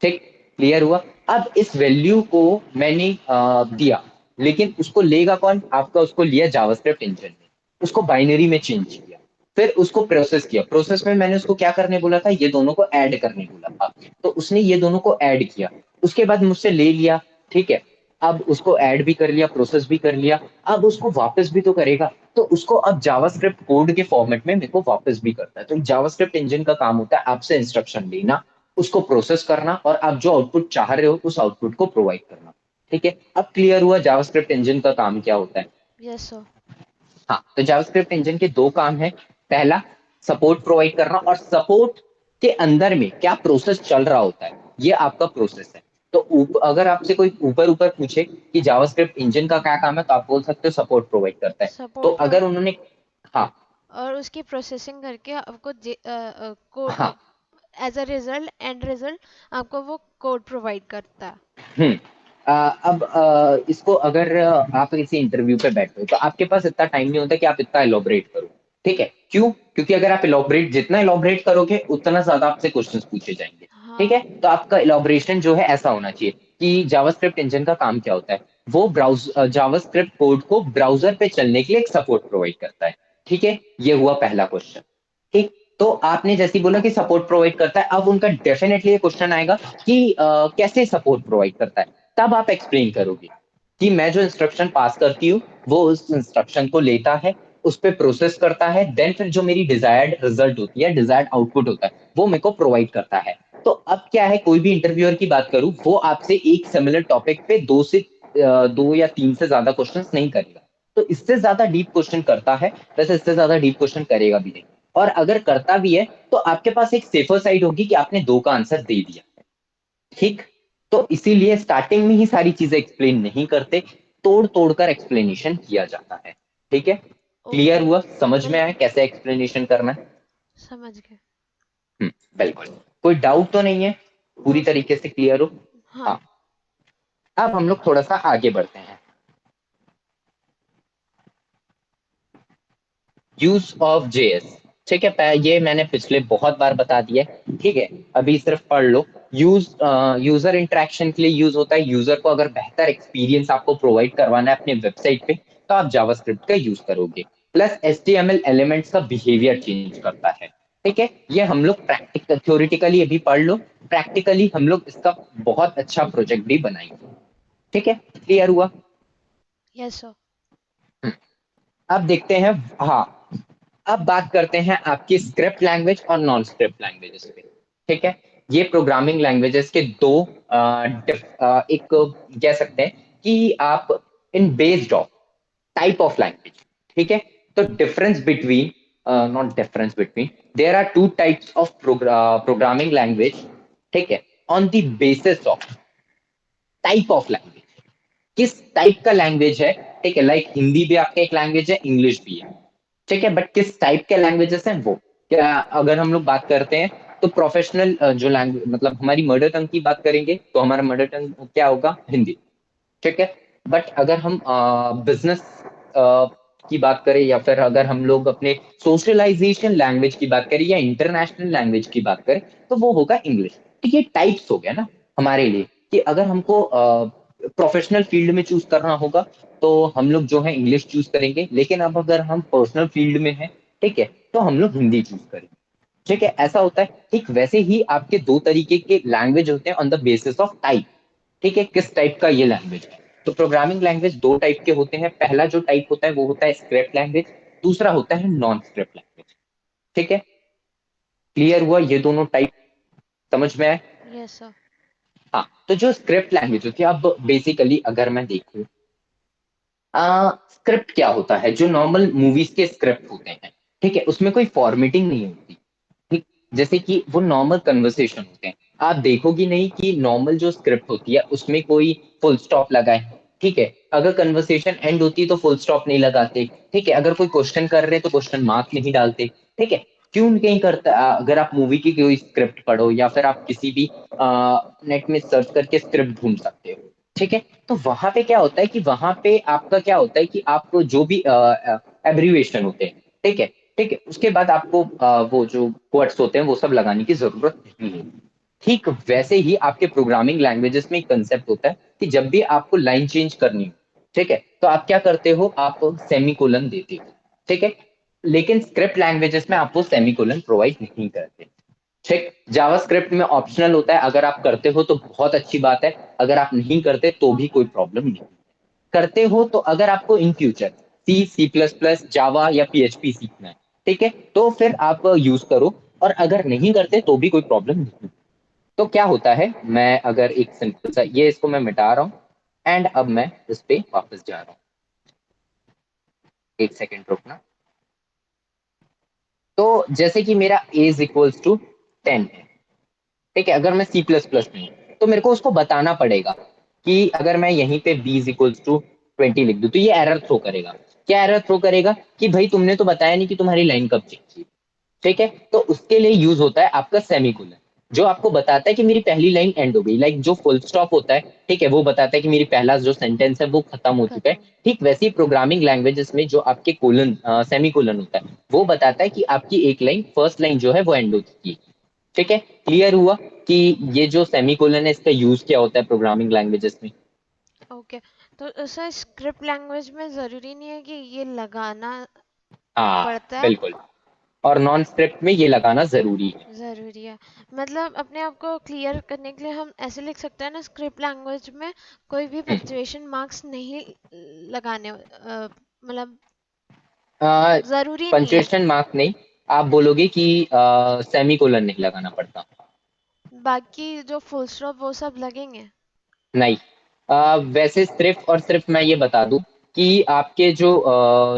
ठीक, क्लियर हुआ। अब इस वैल्यू को मैंने दिया, लेकिन उसको लेगा कौन आपका, उसको लिया जावास्क्रिप्ट इंजन ने, उसको बाइनरी में चेंज किया, फिर उसको प्रोसेस किया। प्रोसेस में मैंने उसको क्या करने बोला था, ये दोनों को ऐड करने बोला था, तो उसने ये दोनों को ऐड किया। उसके बाद मुझसे ले लिया। ठीक है, अब उसको ऐड भी कर लिया, प्रोसेस भी कर लिया, अब उसको वापस भी तो करेगा। तो उसको अब जावास्क्रिप्ट कोड के फॉर्मेट में मेरे को वापस भी करता है। तो जावास्क्रिप्ट इंजन का काम होता है आपसे इंस्ट्रक्शन लेना, उसको प्रोसेस करना, और आप जो आउटपुट चाह रहे हो उस आउटपुट को प्रोवाइड करना। ठीक है, अब क्लियर हुआ जावास्क्रिप्ट इंजन का काम क्या होता है।
Yes sir.
हाँ, तो जावास्क्रिप्ट इंजन के दो काम है। पहला, सपोर्ट प्रोवाइड करना, और सपोर्ट के अंदर में क्या प्रोसेस चल रहा होता है, ये आपका प्रोसेस है। तो अगर आपसे कोई ऊपर ऊपर पूछे कि जावास्क्रिप्ट इंजन का क्या काम है, तो आप बोल सकते हो सपोर्ट प्रोवाइड करता है। तो
सपोर्ट
अगर उन्होंने, हाँ,
और उसकी प्रोसेसिंग करके आपको कोड,
हाँ,
as a result, end result आपको वो कोड प्रोवाइड करता है।
हम्म, अब इसको अगर आप किसी इंटरव्यू पे बैठे हो, तो आपके पास इतना टाइम नहीं होता कि आप इतना एलोबरेट करो। ठीक है, क्यों, क्योंकि अगर आप एलोबरेट, जितना एलोबरेट करोगे उतना ज्यादा आपसे क्वेश्चंस पूछे जाएंगे। ठीक है,
हाँ।
तो आपका एलोबरेशन जो है ऐसा होना चाहिए कि जावास्क्रिप्ट इंजन का काम क्या होता है, वो जावास्क्रिप्ट कोड को ब्राउजर पे चलने के लिए एक सपोर्ट प्रोवाइड करता है। ठीक है, ये हुआ पहला क्वेश्चन। ठीक, तो आपने जैसे ही बोला कि सपोर्ट प्रोवाइड करता है, अब उनका डेफिनेटली ये क्वेश्चन आएगा कि कैसे सपोर्ट प्रोवाइड करता है। तब आप एक्सप्लेन करोगे कि मैं जो इंस्ट्रक्शन पास करती हूँ वो उस इंस्ट्रक्शन को लेता है, उस पर प्रोसेस करता है, देन फिर जो मेरी डिजायर्ड रिजल्ट होती है, डिजायर्ड आउटपुट होता है, वो मेरे को प्रोवाइड करता है। तो अब क्या है, कोई भी इंटरव्यूअर की बात करूं, वो आपसे एक सिमिलर टॉपिक पे दो या तीन से ज्यादा क्वेश्चन नहीं करेगा। तो इससे ज्यादा डीप क्वेश्चन करता है, वैसे इससे ज्यादा डीप क्वेश्चन करेगा भी नहीं। और अगर करता भी है तो आपके पास एक सेफर साइड होगी कि आपने दो का आंसर दे दिया। ठीक, तो इसीलिए स्टार्टिंग में ही सारी चीजें एक्सप्लेन नहीं करते, तोड़ तोड़ कर एक्सप्लेनेशन किया जाता है। ठीक है, क्लियर
ओके।
हुआ, समझ में आया
बिल्कुल।
कैसे एक्सप्लेनेशन करना है।
समझ गए।
बिल्कुल, कोई डाउट तो नहीं है,
नो
पूरी
सर।
तरीके से क्लियर हो।
हाँ।
हाँ, अब हम लोग थोड़ा सा आगे बढ़ते हैं। Use of JS. ठीक है, ये मैंने पिछले बहुत बार बता दिया है। ठीक है, अभी सिर्फ पढ़ लो। यूज यूजर इंटरेक्शन के लिए यूज होता है, यूजर को अगर बेहतर एक्सपीरियंस आपको प्रोवाइड करवाना है अपने वेबसाइट पे, तो आप जावास्क्रिप्ट का यूज करोगे। प्लस एचटीएमएल एलिमेंट्स का बिहेवियर चेंज करता है। ठीक है, ये हम लोग प्रैक्टिकल थ्योरेटिकली अभी पढ़ लो, प्रैक्टिकली हम लोग इसका बहुत अच्छा प्रोजेक्ट भी बनाएंगे। ठीक है, क्लियर हुआ।
Yes sir.
अब देखते हैं, हाँ, अब बात करते हैं आपकी स्क्रिप्ट लैंग्वेज और नॉन स्क्रिप्ट लैंग्वेजेस पे। ठीक है, ये प्रोग्रामिंग लैंग्वेजेस के दो एक कह सकते हैं कि आप in based of type of language. ठीक है, तो difference between, not difference between, there are two types of programming language. ठीक है, on the basis of type of language, किस टाइप का लैंग्वेज है। ठीक है, लाइक हिंदी भी आपका एक लैंग्वेज है, इंग्लिश भी है। ठीक है, बट किस टाइप के लैंग्वेजेस हैं वो, क्या अगर हम लोग बात करते हैं, तो प्रोफेशनल जो लैंग्वेज, मतलब हमारी मदर टंग की बात करेंगे, तो हमारा मदर टंग क्या होगा, हिंदी। ठीक है, बट अगर हम बिजनेस की बात करें, या फिर अगर हम लोग अपने सोशलाइजेशन लैंग्वेज की बात करें, या इंटरनेशनल लैंग्वेज की बात करें, तो वो होगा इंग्लिश। तो ये टाइप्स हो गया ना हमारे लिए, कि अगर हमको प्रोफेशनल फील्ड में चूज करना होगा, तो हम लोग जो है इंग्लिश चूज करेंगे, लेकिन अब अगर हम पर्सनल फील्ड में हैं, ठीक है, तो हम लोग हिंदी चूज करेंगे। ठीक है, ऐसा होता है। ठीक वैसे ही आपके दो तरीके के लैंग्वेज होते हैं on the basis of type. ठीक है, किस टाइप का ये लैंग्वेज है। तो प्रोग्रामिंग लैंग्वेज दो टाइप के होते हैं, पहला जो टाइप होता है वो होता है स्क्रिप्ट लैंग्वेज, दूसरा होता है नॉन स्क्रिप्ट लैंग्वेज। ठीक है, क्लियर हुआ ये दोनों टाइप, समझ में आए।
Yes sir.
हाँ, तो जो स्क्रिप्ट लैंग्वेज होती है, अब बेसिकली अगर मैं देखूं, स्क्रिप्ट क्या होता है, जो नॉर्मल मूवीज के स्क्रिप्ट होते हैं, ठीक है, उसमें कोई फॉर्मेटिंग नहीं होती। ठीक, जैसे कि वो नॉर्मल कन्वर्सेशन होते हैं, आप देखोगी नहीं कि नॉर्मल जो स्क्रिप्ट होती है उसमें कोई फुल स्टॉप लगाए। ठीक है, अगर कन्वर्सेशन एंड होती है तो फुल स्टॉप नहीं लगाते। ठीक है, अगर कोई क्वेश्चन कर रहे हैं तो क्वेश्चन मार्क नहीं डालते। ठीक है, क्यों नहीं करता? अगर आप मूवी की कोई स्क्रिप्ट पढ़ो या फिर आप किसी भी नेट में सर्च करके स्क्रिप्ट ढूंढ सकते हो। ठीक है, तो वहां पे क्या होता है कि वहां पे आपका क्या होता है कि आप जो भी एब्रीविएशन होते हैं, ठीक है, ठीक है, उसके बाद आपको वो जो वर्ड्स होते हैं वो सब लगाने की जरूरत नहीं है। ठीक वैसे ही आपके प्रोग्रामिंग लैंग्वेजेस में एक कंसेप्ट होता है कि जब भी आपको लाइन चेंज करनी हो, ठीक है, तो आप क्या करते हो, आप सेमीकोलन देते हो। ठीक है, लेकिन स्क्रिप्ट लैंग्वेजेस में आप वो सेमीकोलन प्रोवाइड नहीं करते। ठीक, जावास्क्रिप्ट में ऑप्शनल होता है, अगर आप करते हो तो बहुत अच्छी बात है, अगर आप नहीं करते तो भी कोई प्रॉब्लम नहीं। करते हो तो अगर आपको इन फ्यूचर C++, जावा या PHP सीखना है, ठीक है, तो फिर आप यूज करो, और अगर नहीं करते तो भी कोई प्रॉब्लम नहीं। तो क्या होता है, मैं अगर एक सिंपल सा ये इसको मैं मिटा रहा हूँ, एंड अब मैं इस पे वापस जा रहा हूँ। एक सेकेंड रुकना। तो जैसे कि मेरा A = 10 है, ठीक है, अगर मैं C++ में हूँ तो मेरे को उसको बताना पड़ेगा कि अगर मैं यहीं पे B = 20 लिख दूं तो ये एरर थ्रो करेगा। क्या एरर थ्रो करेगा कि भाई तुमने तो बताया नहीं कि तुम्हारी लाइन कब चेंज हुई। ठीक है, तो उसके लिए यूज होता है आपका सेमीकोलन, जो आपको बताता है कि मेरी पहली लाइन एंड हो गई, लाइक जो फुल स्टॉप होता है, ठीक है, वो बताता है कि मेरी पहला जो सेंटेंस है वो खत्म हो चुका है।
खत्म।
ठीक वैसे ही प्रोग्रामिंग लैंग्वेजेस में जो आपके कोलन सेमीकोलन होता है, वो बताता है कि आपकी एक लाइन, फर्स्ट लाइन जो है वो एंड हो चुकी है। ठीक है, क्लियर हुआ कि ये जो सेमीकोलन है इसका यूज क्या होता है प्रोग्रामिंग लैंग्वेजेस में।
ओके। तो सर स्क्रिप्ट लैंग्वेज में ज़रूरी नहीं है कि ये लगाना
हाँ
पड़ता है।
बिल्कुल, और नॉन स्क्रिप्ट में ये लगाना जरूरी है।
ज़रूरी है। मतलब अपने आप को क्लियर करने के लिए हम ऐसे लिख सकते हैं ना, स्क्रिप्ट लैंग्वेज में कोई भी पंक्चुएशन मार्क्स नहीं लगाने, मतलब ज़रूरी नहीं है।
पंचुएशन मार्क नहीं, आप बोलोगे कि सेमीकोलन नहीं लगाना पड़ता।
बाकी जो फुल स्टॉप वो सब लगेंगे।
नहीं, वैसे सिर्फ और सिर्फ मैं ये बता दूं कि आपके जो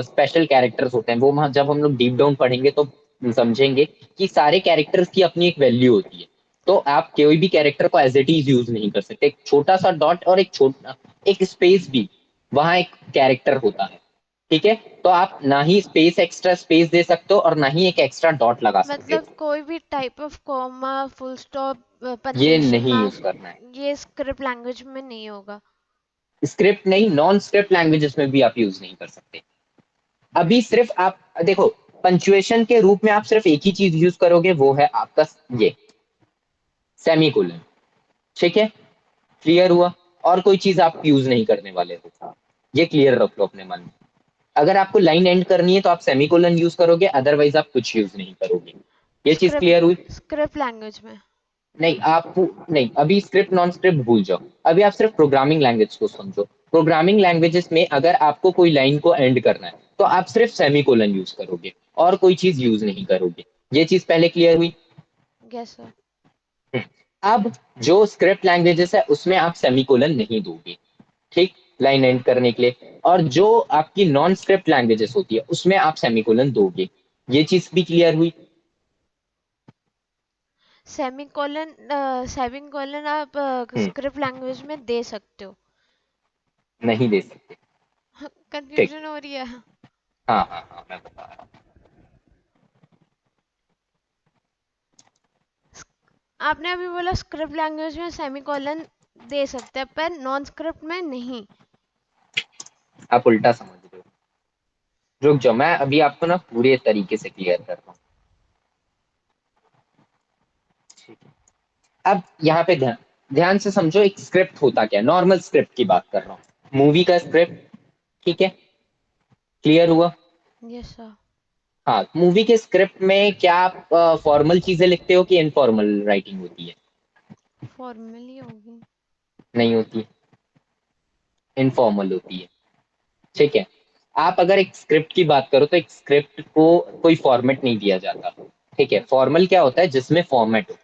स्पेशल कैरेक्टर्स होते हैं वो जब हम लोग डीप डाउन पढ़ेंगे तो समझेंगे कि सारे कैरेक्टर्स की अपनी एक वैल्यू होती है। तो आप कोई भी कैरेक्टर को एज इट इज यूज नहीं कर सकते। एक छोटा सा डॉट और एक छोटा एक स्पेस भी वहां एक कैरेक्टर होता है। ठीक है, तो आप ना ही स्पेस एक्स्ट्रा स्पेस दे सकते हो और ना ही एक एक्स्ट्रा डॉट लगा सकते
मतलब
हो।
कोई भी type of comma, full stop,
ये
पंक्चुएशन
नहीं यूज
मार्क
करना है।
ये स्क्रिप्ट लैंग्वेज में नहीं होगा।
स्क्रिप्ट नहीं, नॉन स्क्रिप्ट लैंग्वेजेस में भी आप यूज नहीं कर सकते। अभी सिर्फ आप देखो, पंचुएशन के रूप में आप सिर्फ एक ही चीज यूज करोगे, वो है आपका ये सेमीकोलन। ठीक है, क्लियर हुआ? और कोई चीज आप यूज नहीं करने वाले हो, ये क्लियर रख लो अपने मन में। अगर आपको लाइन एंड करनी है तो आप सेमीकोलन यूज करोगे, अदरवाइज आप कुछ यूज नहीं करोगे। ये चीज क्लियर हुई?
स्क्रिप्ट लैंग्वेज में।
नहीं, आप नहीं, अभी स्क्रिप्ट नॉन स्क्रिप्ट भूल जाओ। अभी आप सिर्फ प्रोग्रामिंग लैंग्वेज को समझो। प्रोग्रामिंग लैंग्वेजेस में अगर आपको कोई लाइन को एंड करना है तो आप सिर्फ सेमीकोलन यूज करोगे और कोई चीज यूज नहीं करोगे। ये चीज पहले क्लियर हुई?
Yes sir.
अब जो स्क्रिप्ट लैंग्वेजेस है उसमें आप सेमीकोलन नहीं दोगे, ठीक, लाइन एंड करने के लिए। और जो आपकी नॉन स्क्रिप्ट लैंग्वेजेस होती है उसमें आप सेमीकोलन दोगे। ये चीज भी क्लियर हुई?
सेमीकोलन, सेमीकोलन आप
हम्म,
स्क्रिप्ट लैंग्वेज में दे सकते हो।
नहीं दे सकते। ठीक,
कंफ्यूजन हो रही है।
हाँ हाँ हाँ, मैं बता रहा हूँ।
आपने अभी बोला स्क्रिप्ट लैंग्वेज में सेमीकोलन दे सकते हैं पर नॉन स्क्रिप्ट में नहीं।
आप उल्टा समझ रहे हो। रुक जाओ, मैं अभी आपको ना पूरे तरीके से क्लियर कर रहा हूँ। ठीक है, अब यहाँ पे ध्यान ध्यान से समझो, एक स्क्रिप्ट होता क्या है, नॉर्मल स्क्रिप्ट की बात कर रहा हूँ, मूवी का स्क्रिप्ट। ठीक है, क्लियर हुआ?
Yes sir.
हाँ, मूवी के स्क्रिप्ट में क्या आप फॉर्मल चीजें लिखते हो कि इनफॉर्मल राइटिंग होती है?
फॉर्मली होगी।
नहीं होती, इनफॉर्मल होती है। ठीक है, आप अगर एक स्क्रिप्ट की बात करो तो एक स्क्रिप्ट को कोई फॉर्मेट नहीं दिया जाता। ठीक है, फॉर्मल क्या होता है, जिसमें फॉर्मेट हो।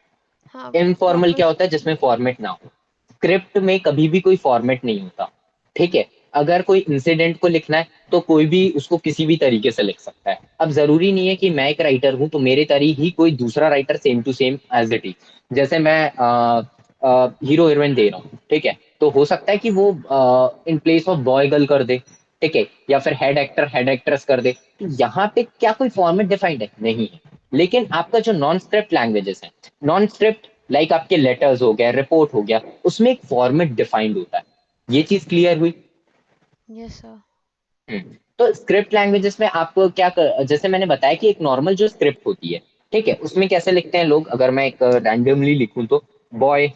हाँ
इनफॉर्मल
प्रॉपर।
क्या होता है? जिसमें फॉर्मेट ना हो। स्क्रिप्ट में कभी भी कोई फॉर्मेट नहीं होता, ठीक है। अगर कोई इंसिडेंट को लिखना है तो कोई भी उसको किसी भी तरीके से लिख सकता है। अब जरूरी नहीं है कि मैं एक राइटर हूं तो मेरे तरी ही कोई दूसरा writer same to same as it is, जैसे मैं हीरो हीरोइन दे रहा हूँ, ठीक है, तो हो सकता है कि वो in place of boy girl कर दे, ठीक है, या फिर हेड एक्टर हेड एक्ट्रेस कर दे। तो यहाँ पे क्या कोई फॉर्मेट डिफाइंड है? नहीं है। लेकिन आपका जो नॉन स्क्रिप्ट लैंग्वेजेस है, नॉन स्क्रिप्ट लाइक आपके लेटर्स हो गया, रिपोर्ट हो गया, उसमें एक फॉर्मेट डिफाइंड होता है। ये चीज क्लियर हुई?
Yes sir.
तो स्क्रिप्ट लैंग्वेजेस में आपको जैसे मैंने बताया कि एक नॉर्मल जो स्क्रिप्ट होती है, ठीक है, उसमें कैसे लिखते हैं लोग? अगर मैं एक रैंडमली लिखूं तो बॉय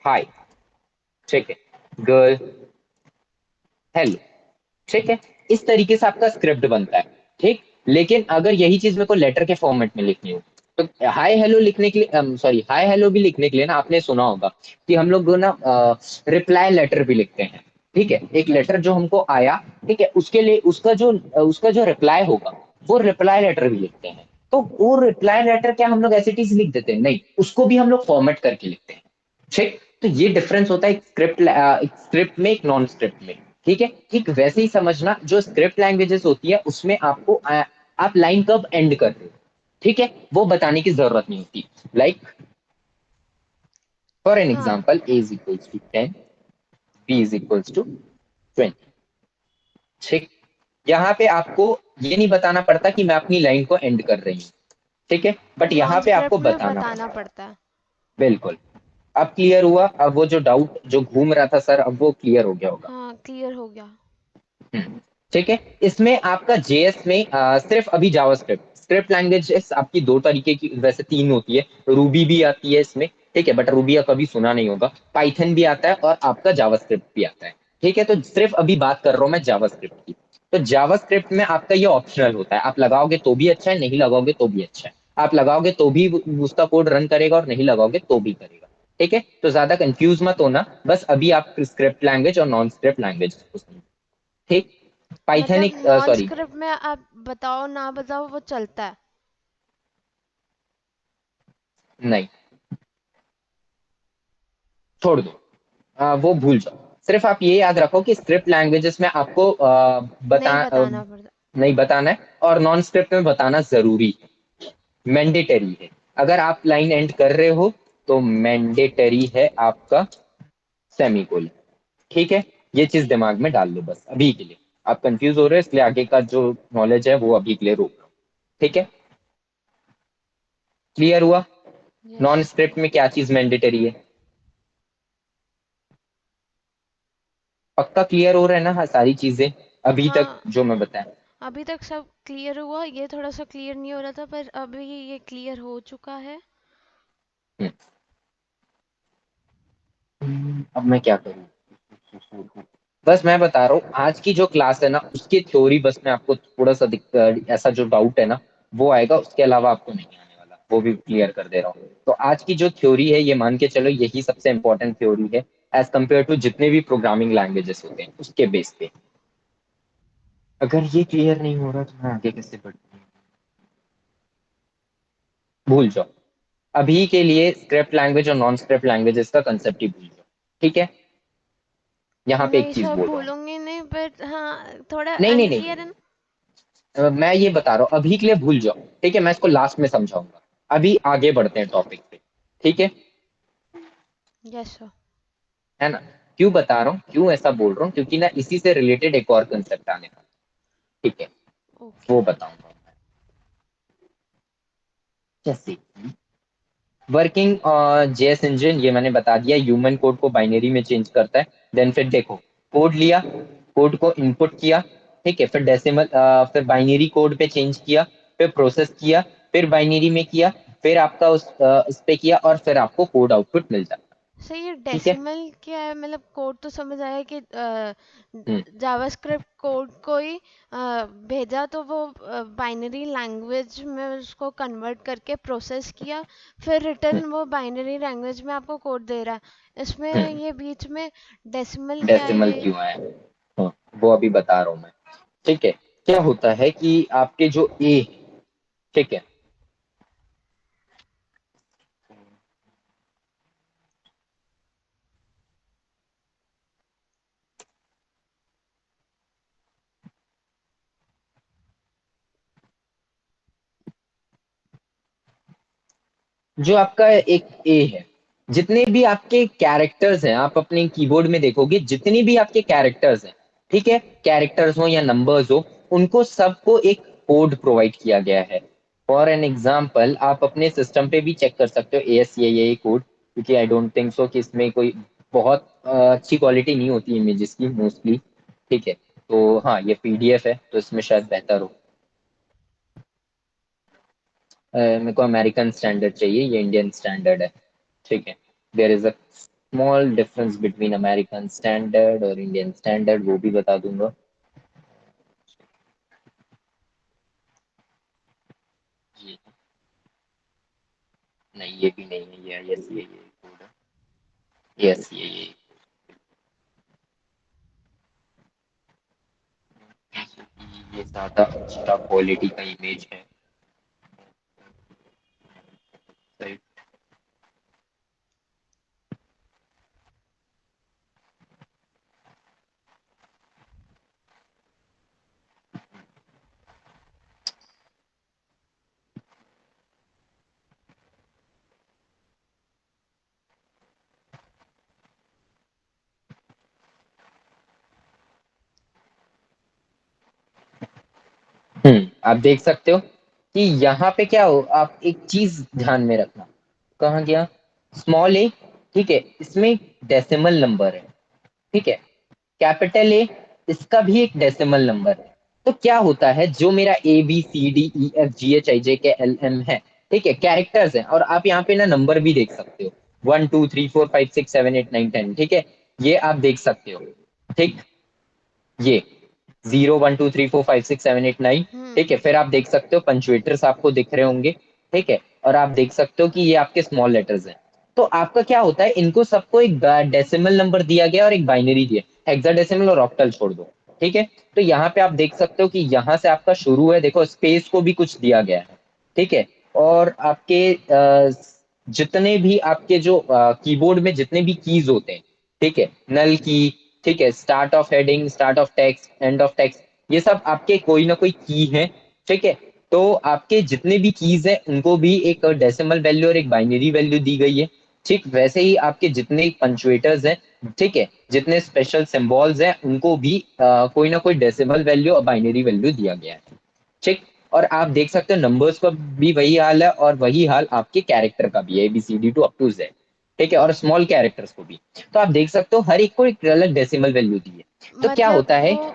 हाय, ठीक है, गर्ल हेलो, ठीक है, इस तरीके से आपका स्क्रिप्ट बनता है, ठीक। लेकिन अगर यही चीज मेरे को लेटर के फॉर्मेट में लिखनी हो तो हाय हेलो लिखने के लिए, सॉरी, हाय हेलो भी लिखने के लिए ना, आपने सुना होगा कि हम लोग ना रिप्लाई लेटर भी लिखते हैं, ठीक है। एक लेटर जो हमको आया, ठीक है, उसके लिए उसका जो रिप्लाई होगा, वो रिप्लाई लेटर भी लिखते हैं। तो वो रिप्लाई लेटर क्या हम लोग ऐसे चीज लिख देते हैं? नहीं, उसको भी हम लोग फॉर्मेट करके लिखते हैं, ठीक। तो ये डिफरेंस होता है एक स्क्रिप्ट में, एक नॉन स्क्रिप्ट में, ठीक है। ठीक वैसे ही समझना, जो स्क्रिप्ट लैंग्वेजेस होती है उसमें आप लाइन कब एंड कर रहे हो, ठीक है, वो बताने की जरूरत नहीं होती। लाइक फॉर एन
हाँ
example, a is equals to 10, b is equals to 20, ठीक। यहाँ पे आपको ये नहीं बताना पड़ता कि मैं अपनी लाइन को एंड कर रही हूँ, ठीक है, बट
नॉन
यहाँ पे आपको
स्क्रिप्ट में
बताना
बताना
पड़ता है।
पड़ता है।
बिल्कुल। अब क्लियर हुआ? अब वो जो डाउट जो घूम रहा था सर, अब वो क्लियर हो गया होगा।
हाँ क्लियर हो गया।
ठीक है। इसमें आपका जेएस में सिर्फ अभी जावास्क्रिप्ट स्क्रिप्ट लैंग्वेज आपकी दो तरीके की, वैसे तीन होती है। रूबी भी आती है इसमें, ठीक है, बट रूबी का कभी सुना नहीं होगा। पाइथन भी आता है और आपका जावास्क्रिप्ट भी आता है, ठीक है। तो सिर्फ अभी बात कर रहा हूँ मैं जावास्क्रिप्ट की। तो जावास्क्रिप्ट में आपका ये ऑप्शनल होता है, आप लगाओगे तो भी अच्छा है, नहीं लगाओगे तो भी अच्छा है। आप लगाओगे तो भी उसका कोड रन करेगा और नहीं लगाओगे तो भी करेगा, ठीक है। तो ज्यादा कंफ्यूज मत होना, बस अभी आप स्क्रिप्ट लैंग्वेज और नॉन स्क्रिप्ट लैंग्वेज को समझो, ठीक।
मतलब
पाइथनिक
नॉन
सॉरी,
स्क्रिप्ट में आप बताओ ना बताओ वो चलता है।
नहीं, छोड़ दो, वो भूल जाओ। सिर्फ आप ये याद रखो कि स्क्रिप्ट लैंग्वेजेस में आपको
नहीं बताना पड़ता।
नहीं बताना है, और नॉन स्क्रिप्ट में बताना जरूरी है, मैंडेटरी है। अगर आप लाइन एंड कर रहे हो तो मैंडेटरी है आपका सेमीकोलन, ठीक है। ये चीज दिमाग में डाल लो बस अभी के लिए। आप कंफ्यूज हो रहे हो इसलिए आगे का जो नॉलेज है वो अभी के लिए रोक लो, ठीक है। क्लियर हुआ?
यस।
नॉन स्क्रिप्ट में क्या चीज मैंडेटरी है? पक्का क्लियर हो रहा है ना? हाँ, सारी चीजें अभी तक
हाँ
जो मैं बताया।
अभी तक सब क्लियर हुआ, ये थोड़ा सा क्लियर नहीं हो रहा था पर अभी ये क्लियर हो चुका है।
हम्म, अब मैं क्या करूँ? बस मैं बता रहा हूँ, आज की जो क्लास है ना उसकी थ्योरी बस मैं आपको थोड़ा सा ऐसा जो डाउट है ना वो आएगा, उसके अलावा आपको नहीं आने वाला, वो भी क्लियर कर दे रहा हूँ। तो आज की जो थ्योरी है ये मान के चलो यही सबसे इंपॉर्टेंट थ्योरी है एज कम्पेयर टू जितने भी प्रोग्रामिंग लैंग्वेजेस होते हैं उसके बेस पे। अगर ये क्लियर नहीं हो रहा तो मैं आगे कैसे बढ़ूँ? भूल जाओ, अभी के लिए स्क्रिप्ट लैंग्वेज और नॉन स्क्रिप्ट लैंग्वेजेस का कंसेप्ट ही भूल जाओ, ठीक है। यहाँ पे एक
नहीं
चीज
सर
बोल रहा हूँ।
भूलूंगी नहीं पर हाँ थोड़ा
नहीं नहीं नहीं,
अनक्लियर है ना।
मैं ये बता रहा हूँ अभी के लिए भूल जाओ, ठीक है, मैं इसको लास्ट में समझाऊंगा। अभी आगे बढ़ते हैं टॉपिक पे, ठीक है।
Yes sir.
है ना? क्यों बता रहा हूँ, क्यों ऐसा बोल रहा हूँ? क्योंकि ना इसी से रिलेटेड एक और कंसेप्ट आने वाला है, ठीक है,
ओके।
वो बताऊंगा मैं। जैसे वर्किंग जेएस इंजन, ये मैंने बता दिया, ह्यूमन कोड को बाइनरी में चेंज करता है। देन फिर देखो, कोड लिया, कोड को इनपुट किया, ठीक है, फिर डेसिमल, फिर बाइनरी कोड पे चेंज किया, फिर प्रोसेस किया, फिर बाइनरी में किया, फिर आपका उस पे किया, और फिर आपको कोड आउटपुट मिल जाता है,
सर ये
ठीक है।
डेसिमल क्या है? मतलब कोड तो समझ आया कि
हम्म,
जावास्क्रिप्ट कोड को ही भेजा तो वो बाइनरी लैंग्वेज में उसको कन्वर्ट करके प्रोसेस किया, फिर
हम्म,
रिटर्न वो बाइनरी लैंग्वेज में आपको कोड दे रहा है। इसमें
हम्म।
ये बीच में डेसिमल क्या है
डेसिमल
ये?
क्यों आया? हाँ, वो अभी बता रहा हूँ मैं, ठीक है। क्या होता है कि आपके जो ए, ठीक है, जो आपका एक ए है, जितने भी आपके कैरेक्टर्स हैं, आप अपने कीबोर्ड में देखोगे जितनी भी आपके कैरेक्टर्स हैं, ठीक है, कैरेक्टर्स हो या नंबर्स हो, उनको सबको एक कोड प्रोवाइड किया गया है। फॉर एन एग्जाम्पल आप अपने सिस्टम पे भी चेक कर सकते हो ASCII कोड, क्योंकि आई डोंट थिंक सो कि इसमें कोई बहुत अच्छी क्वालिटी नहीं होती इमेजेस की मोस्टली। ठीक है, तो हाँ ये PDF है तो इसमें शायद बेहतर हो। मेरे को अमेरिकन स्टैंडर्ड चाहिए, ये इंडियन स्टैंडर्ड है। ठीक है, there is a small difference between American standard और इंडियन स्टैंडर्ड, वो भी बता दूंगा। ये नहीं, ये भी नहीं है, ये यस ये कोड है, यस ये ये ज्यादा अच्छा क्वालिटी का इमेज है। सही। आप देख सकते हो कि यहाँ पे क्या हो, आप एक चीज ध्यान में रखना। कहाँ गया स्मॉल ए? ठीक है, इसमें डेसिमल नंबर है। ठीक है, कैपिटल ए, इसका भी एक डेसिमल नंबर है। तो क्या होता है, जो मेरा ABCDEFGHIJKLM है, ठीक है, कैरेक्टर्स हैं, और आप यहाँ पे ना नंबर भी देख सकते हो, 1 2 3 4 5 6 7 8 9 10, ठीक है, ये आप देख सकते हो। ठीक, ये 0 1 2 3 4 5 6 7 8 9,
हम्म।
ठीक है, फिर आप देख सकते हो पंचुएटर्स आपको दिख रहे होंगे। ठीक है, और आप देख सकते हो कि ये आपके स्मॉल लेटर्स हैं। तो आपका क्या होता है, इनको सबको एक डेसिमल नंबर दिया गया और एक बाइनरी दिया, हेक्साडेसिमल और ऑक्टल छोड़ दो। ठीक है, तो यहाँ पे आप देख सकते हो कि यहाँ से आपका शुरू है, देखो स्पेस को भी कुछ दिया गया है। ठीक है, और आपके जितने भी आपके जो कीबोर्ड में जितने भी कीज होते हैं, ठीक है, नल की, ठीक है, start of heading, start of text, end of text, ये सब आपके कोई ना कोई की है। ठीक है, तो आपके जितने भी कीज हैं उनको भी एक डेसिमल वैल्यू और एक बाइनरी वैल्यू दी गई है। ठीक वैसे ही आपके जितने पंचुएटर्स हैं, ठीक है, जितने स्पेशल सिंबल्स हैं, उनको भी कोई ना कोई डेसिमल वैल्यू और बाइनरी वैल्यू दिया गया है। ठीक, और आप देख सकते हो नंबर्स का भी वही हाल है, और वही हाल आपके कैरेक्टर का भी है, ABCD to up to Z। ठीक है, और स्मॉल कैरेक्टर्स को भी। तो आप देख सकते हो हर एक को एक अलग डेसिमल वैल्यू दी है। तो क्या
मतलब
होता है,
वो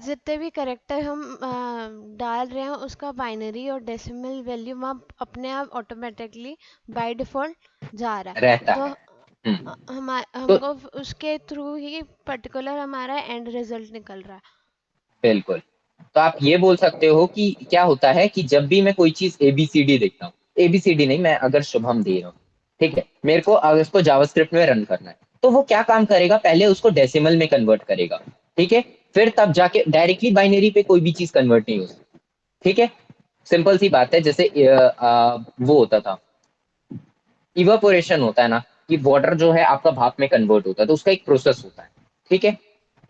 जितने भी करेक्टर हम डाल रहे हैं उसका बाइनरी और डेसिमल वैल्यू वहाँ अपने आप ऑटोमेटिकली बाय डिफॉल्ट जा रहा है।
रहता
तो
है। हम्म, तो
हमको उसके थ्रू ही पर्टिकुलर हमारा एंड रिजल्ट निकल रहा है।
बिल्कुल, तो आप ये बोल सकते हो कि क्या होता है कि जब भी मैं कोई चीज ABCD देखता हूँ, ABCD नहीं, मैं अगर शुभम दे रहा हूँ, ठीक है, मेरे को अगर उसको जावास्क्रिप्ट में रन करना है, तो वो क्या काम करेगा, पहले उसको डेसिमल में कन्वर्ट करेगा। ठीक है, फिर तब जाके डायरेक्टली बाइनरी पे कोई भी चीज कन्वर्ट नहीं हो सकती। ठीक है, सिंपल सी बात है, जैसे वो होता था, इवापोरेशन होता है ना, कि वाटर जो है आपका भाप में कन्वर्ट होता है, तो उसका एक प्रोसेस होता है। ठीक है,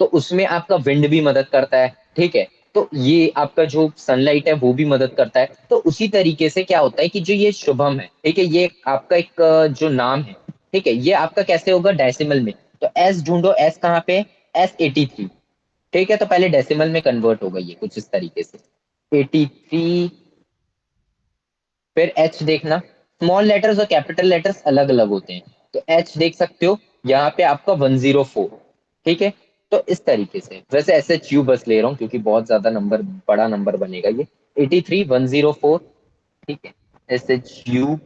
तो उसमें आपका विंड भी मदद करता है। ठीक है, तो ये आपका जो सनलाइट है वो भी मदद करता है। तो उसी तरीके से क्या होता है कि जो ये शुभम है, ठीक है, ये आपका एक जो नाम है, ठीक है, ये आपका कैसे होगा, डेसिमल में। तो एस ढूंढो, एस कहाँ पे, S83। ठीक है, तो पहले डेसिमल में कन्वर्ट होगा ये कुछ इस तरीके से, 83। फिर एच देखना, स्मॉल लेटर्स और कैपिटल लेटर्स अलग अलग होते हैं। तो एच देख सकते हो, यहाँ पे आपका 104। ठीक है, तो इस तरीके से, वैसे SHU बस ले रहा हूँ क्योंकि बहुत ज्यादा नंबर, बड़ा नंबर बनेगा ये, 83 104। ठीक है, SHU,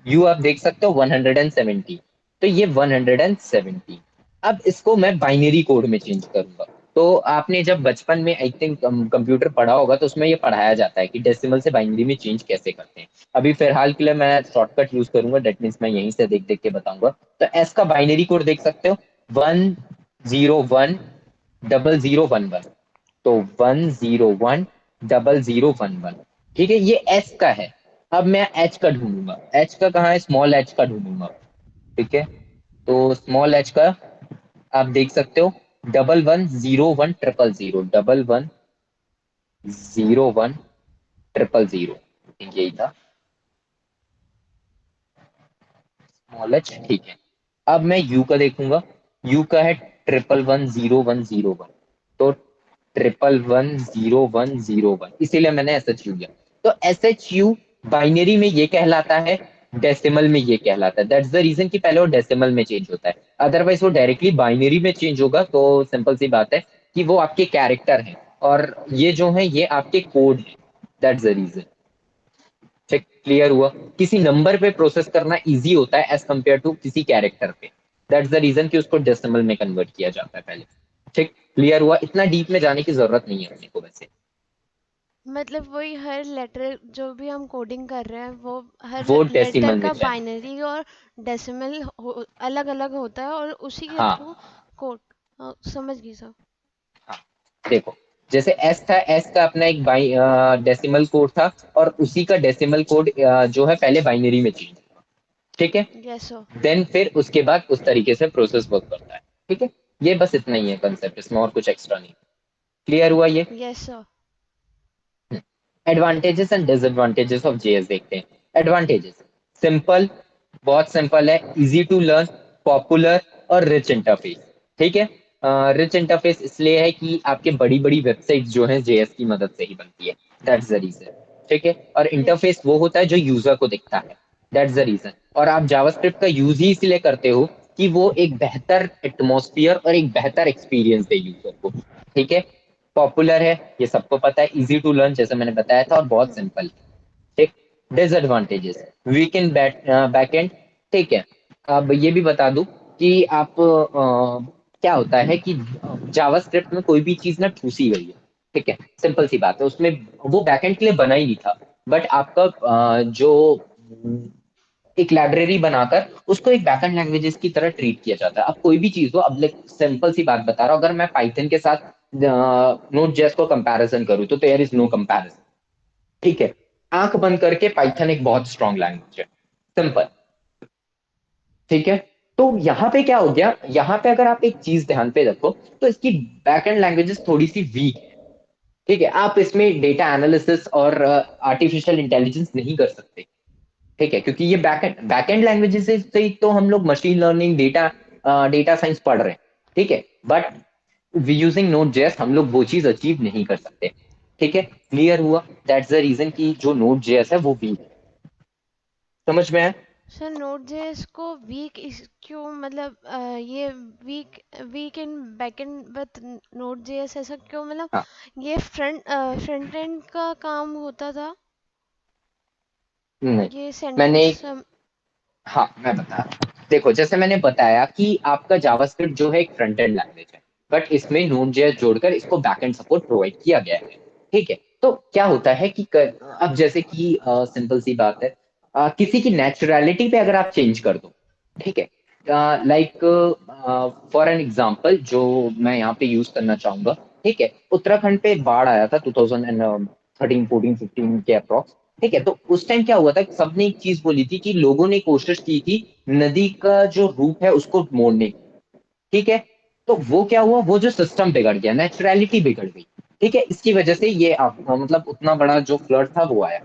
यू आप देख सकते हो 170, तो ये 170। अब इसको मैं बाइनरी कोड में चेंज करूंगा। तो आपने जब बचपन में आई थिंक कंप्यूटर पढ़ा होगा, तो उसमें ये पढ़ाया जाता है कि डेसिमल से बाइनरी में चेंज कैसे करते हैं। अभी फिलहाल के लिए मैं शॉर्टकट यूज करूंगा, डेट मीन्स मैं यहीं से देख देख के बताऊंगा। तो एस का बाइनरी कोड देख सकते हो, 101 0011। तो 101 0011। ठीक है, ये एस का है। अब मैं एच का ढूंढूंगा, एच का कहाँ है, स्मॉल एच का ढूंढूंगा। ठीक है, तो स्मॉल एच का आप देख सकते हो, 11 01 000, 11 01 000, यही था। नॉलेज, ठीक है। अब मैं यू का देखूंगा। यू का है 1110101। तो 1110101, इसीलिए मैंने एस एच यू लिया। तो एस एच यू बाइनरी में ये कहलाता है, डेसिमल में ये कहलाता है। दैट्स द रीजन कि पहले वो डेसिमल में चेंज होता है, अदरवाइज वो डायरेक्टली बाइनरी में चेंज होगा। तो सिंपल सी बात है कि वो आपके कैरेक्टर हैं और ये जो है ये आपके कोड है। That's the reason. Check clear हुआ? किसी नंबर पे प्रोसेस करना इजी होता है एज कंपेयर टू किसी कैरेक्टर पे। दैट्स द रीजन कि उसको डेसिमल में कन्वर्ट किया जाता है पहले। ठीक क्लियर हुआ? इतना डीप में जाने की जरूरत नहीं है अपने को वैसे।
मतलब वही हर लेटर जो भी हम कोडिंग कर रहे हैं वो हर
वो
लेटर
डेसिमल में
का
जाए।
बाइनरी और डेसिमल अलग अलग होता है और उसी के
हाँ
थ्रू कोड। समझ गई सर।
हाँ। देखो, जैसे एस था, एस का अपना एक डेसिमल कोड था, और उसी का डेसिमल कोड जो है पहले बाइनरी में चेंज। ठीक है।
Yes sir.
देन फिर उसके बाद उस तरीके से प्रोसेस वर्क करता है। ठीक है। ये बस इतना ही है कंसेप्ट, इसमें और कुछ एक्स्ट्रा नहीं। क्लियर हुआ ये?
Yes sir.
Advantages and disadvantages of JS देखते हैं। एडवांटेजेस, सिंपल, बहुत सिंपल है, इजी टू लर्न, पॉपुलर और रिच इंटरफेस। ठीक है। रिच इंटरफेस इसलिए है कि आपके बड़ी बड़ी वेबसाइट जो है जेएस की मदद से ही बनती है। That's the reason. ठीक है। और
यस।
इंटरफेस वो होता है जो यूजर को दिखता है। That's the reason. और आप जावास्क्रिप्ट का यूज ही इसलिए करते हो कि वो एक बेहतर एटमॉस्फियर और एक बेहतर एक्सपीरियंस दे यूजर को। ठीक है। पॉपुलर है, ये सबको पता है, इजी टू लर्न जैसे मैंने बताया था, और बहुत
हम्म।
सिंपल। ठीक। Disadvantages, week in backend. ठीक है। अब ये भी बता दूं कि आप क्या होता है कि जावास्क्रिप्ट में कोई भी चीज ना ठूसी गई है। ठीक है, सिंपल सी बात है, उसमें वो बैकएंड के लिए बना ही नहीं था। बट आपका जो एक लाइब्रेरी बनाकर उसको एक बैकएंड लैंग्वेजेस की तरह ट्रीट किया जाता है। अब कोई भी चीज हो, अब सिंपल सी बात बता रहा हूं, अगर मैं पाइथन के साथ नोट जेएस को कंपैरिजन करूं तो देयर इज नो कंपैरिजन। ठीक है। आंख बंद करके पाइथन एक बहुत स्ट्रांग लैंग्वेज है, सिंपल। ठीक है। तो यहाँ पे क्या हो गया, यहाँ पे अगर आप एक चीज ध्यान पे रखो तो इसकी बैकएंड लैंग्वेजेस थोड़ी सी वीक है। ठीक है, आप इसमें डेटा एनालिसिस और आर्टिफिशियल इंटेलिजेंस नहीं कर सकते। ठीक है, क्योंकि ये बैकएंड लैंग्वेजेस से ही तो हम लोग मशीन लर्निंग, डेटा साइंस पढ़ रहे हैं। ठीक है। बट यूजिंग नोड जेएस हम लोग वो चीज अचीव नहीं कर सकते। ठीक है, क्लियर हुआ? दैट्स द रीजन कि जो नोड जेएस है वो वीक है। समझ में आया?
सर नोड जेएस को वीक इस क्यों मतलब ये weak weak in backend with node JS ऐसा क्यों मतलब
हाँ।
ये फ्रंट एंड का काम होता था
नहीं,
ये
मैंने,
सेंटेंस।
हाँ मैं बता रहा हूँ। देखो, जैसे मैंने बताया कि आपका जावास्क्रिप्ट जो है एक फ्रंट एंड लैंग्वेज है, बट इसमें नोड जेएस जोड़कर इसको बैकएंड सपोर्ट प्रोवाइड किया गया है। ठीक है। तो क्या होता है कि अब जैसे कि सिंपल सी बात है, किसी की नेचुरलिटी पे अगर आप चेंज कर दो। ठीक है। लाइक फॉर एन एग्जांपल जो मैं यहाँ पे यूज करना चाहूंगा। ठीक है, उत्तराखंड पे बाढ़ आया था 2013 14 15 के अप्रॉक्स। ठीक है, तो उस टाइम क्या हुआ था कि सबने एक चीज बोली थी कि लोगों ने कोशिश की थी नदी का जो रूप है उसको मोड़ने की। ठीक है। तो वो क्या हुआ, वो जो सिस्टम बिगड़ गया, नेचुरलिटी बिगड़ गई। ठीक है, इसकी वजह से ये मतलब उतना बड़ा जो फ्लड था वो आया।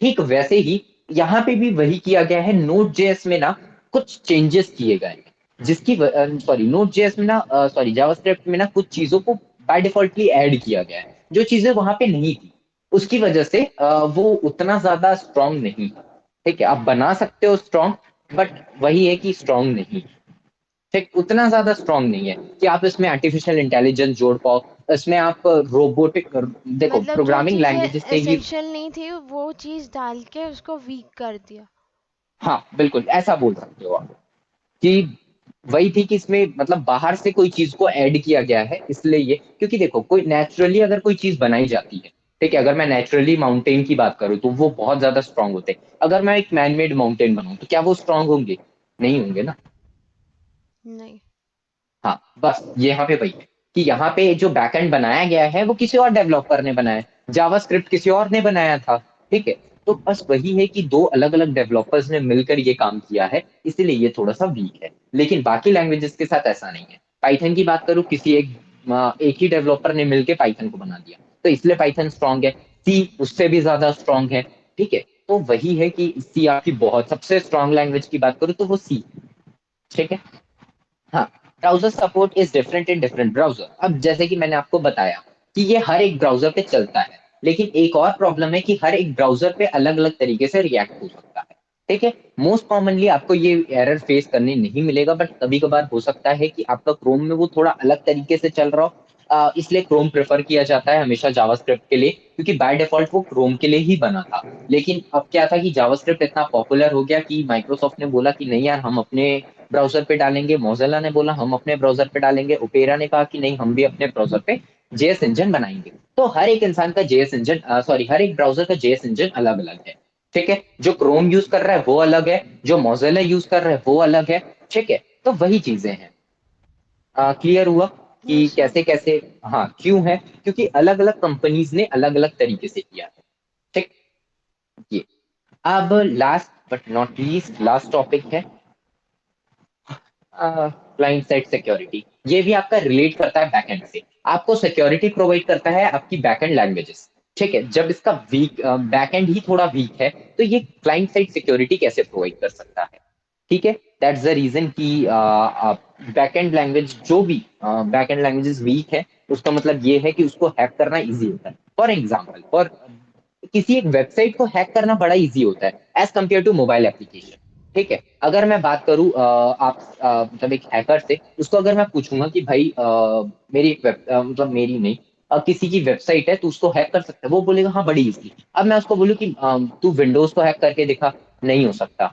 ठीक वैसे ही यहाँ पे भी वही किया गया है, नोड जेएस में ना कुछ चेंजेस किए गए हैं, जिसकी सॉरी नोड जेएस में ना, सॉरी जावास्क्रिप्ट में ना कुछ चीजों को बाय डिफॉल्टली ऐड किया गया है जो चीजें वहां पे नहीं थी। उसकी वजह से वो उतना ज्यादा स्ट्रांग नहीं है। ठीक है, आप बना सकते हो स्ट्रांग, बट वही है कि स्ट्रांग नहीं। ठीक, उतना ज्यादा स्ट्रांग नहीं है कि आप इसमें आर्टिफिशियल इंटेलिजेंस जोड़ पाओ। इसमें आप रोबोटिक, देखो
मतलब जो
प्रोग्रामिंग
चीज़ें
लैंग्वेजेस से ही।
एसेंशियल नहीं थी वो चीज़ डाल के उसको वीक कर दिया।
हाँ बिल्कुल ऐसा बोल सकते हो आप कि वही थी कि इसमें मतलब बाहर से कोई चीज को ऐड किया गया है, इसलिए ये, क्योंकि देखो कोई नेचुरली अगर कोई चीज बनाई जाती है। ठीक है,
हम्म।
अगर मैं नेचुरली माउंटेन की बात करूँ तो वो बहुत ज्यादा स्ट्रांग होते हैं। अगर मैं एक मैनमेड माउंटेन बनाऊं तो क्या वो स्ट्रांग होंगे? नहीं होंगे ना।
नहीं।
हाँ, बस यहाँ पे वही है कि यहाँ पे जो बैकएंड बनाया गया है वो किसी और डेवलपर ने बनाया है, जावास्क्रिप्ट किसी और ने बनाया था। ठीक है। तो बस वही है कि दो अलग अलग डेवलपर्स ने मिलकर ये काम किया है, इसीलिए ये थोड़ा सा वीक है। लेकिन बाकी लैंग्वेजेस के साथ ऐसा नहीं है। पाइथन की बात करूँ, किसी एक ही डेवलपर ने मिलकर पाइथन को बना दिया, तो इसलिए पाइथन स्ट्रांग है। सी उससे भी ज्यादा स्ट्रांग है। ठीक है। तो वही है कि सी आपकी बहुत सबसे स्ट्रांग लैंग्वेज की बात करूँ तो वो सी। ठीक है। हाँ। Browser support is different in different browser. अब जैसे कि मैंने आपको बताया कि ये हर एक ब्राउजर पे चलता है, लेकिन एक और प्रॉब्लम है कि हर एक ब्राउजर पे अलग अलग तरीके से रिएक्ट हो सकता है। ठीक है। मोस्ट कॉमनली आपको ये एरर फेस करने नहीं मिलेगा, बट कभी कभार हो सकता है कि आपका क्रोम में वो थोड़ा अलग तरीके से चल रहा हो। इसलिए क्रोम प्रेफर किया जाता है हमेशा जावास्क्रिप्ट के लिए, क्योंकि बाय डिफॉल्ट वो क्रोम के लिए ही बना था। लेकिन अब क्या था कि जावास्क्रिप्ट इतना पॉपुलर हो गया कि माइक्रोसॉफ्ट ने बोला कि नहीं यार, हम अपने ब्राउजर पे डालेंगे, मोजिल्ला ने बोला हम अपने ब्राउजर पे डालेंगे, ओपेरा ने कहा कि नहीं हम भी अपने ब्राउजर पे जेएस इंजन बनाएंगे। तो हर एक इंसान का जेएस इंजन, सॉरी, हर एक ब्राउजर का जेएस इंजन अलग अलग है। ठीक है। जो क्रोम यूज कर रहा है वो अलग है, जो मोजिल्ला यूज कर रहा है वो अलग है। ठीक है। तो वही चीजें हैं। क्लियर हुआ कि
यस सर।
कैसे कैसे। हाँ, क्यों है? क्योंकि अलग अलग कंपनीज ने अलग अलग तरीके से किया है। ठीक। ये। अब last but not least last topic है क्लाइंट साइड सिक्योरिटी। ये भी आपका रिलेट करता है बैकएंड से। आपको सिक्योरिटी प्रोवाइड करता है आपकी बैकएंड लैंग्वेजेस। ठीक है। जब इसका वीक बैकएंड ही थोड़ा वीक है, तो ये क्लाइंट साइड सिक्योरिटी कैसे प्रोवाइड कर सकता है? ठीक है। दैट्स द रीजन कि आप बैकएंड लैंग्वेज जो भी बैकएंड लैंग्वेजेस वीक है, उसका मतलब ये है कि उसको हैक करना इजी होता है। फॉर एग्जाम्पल, फॉर किसी एक वेबसाइट को हैक करना बड़ा इजी होता है as compare to mobile application. ठीक है। अगर मैं बात करूं आप मतलब एक हैकर से, उसको अगर मैं पूछूंगा कि भाई मेरी एक मतलब मेरी नहीं, किसी की वेबसाइट है तो उसको हैक कर सकता है, वो बोलेगा हाँ बड़ी इजी। अब मैं उसको बोलूँ कि तू विंडोज को हैक करके दिखा, नहीं हो सकता।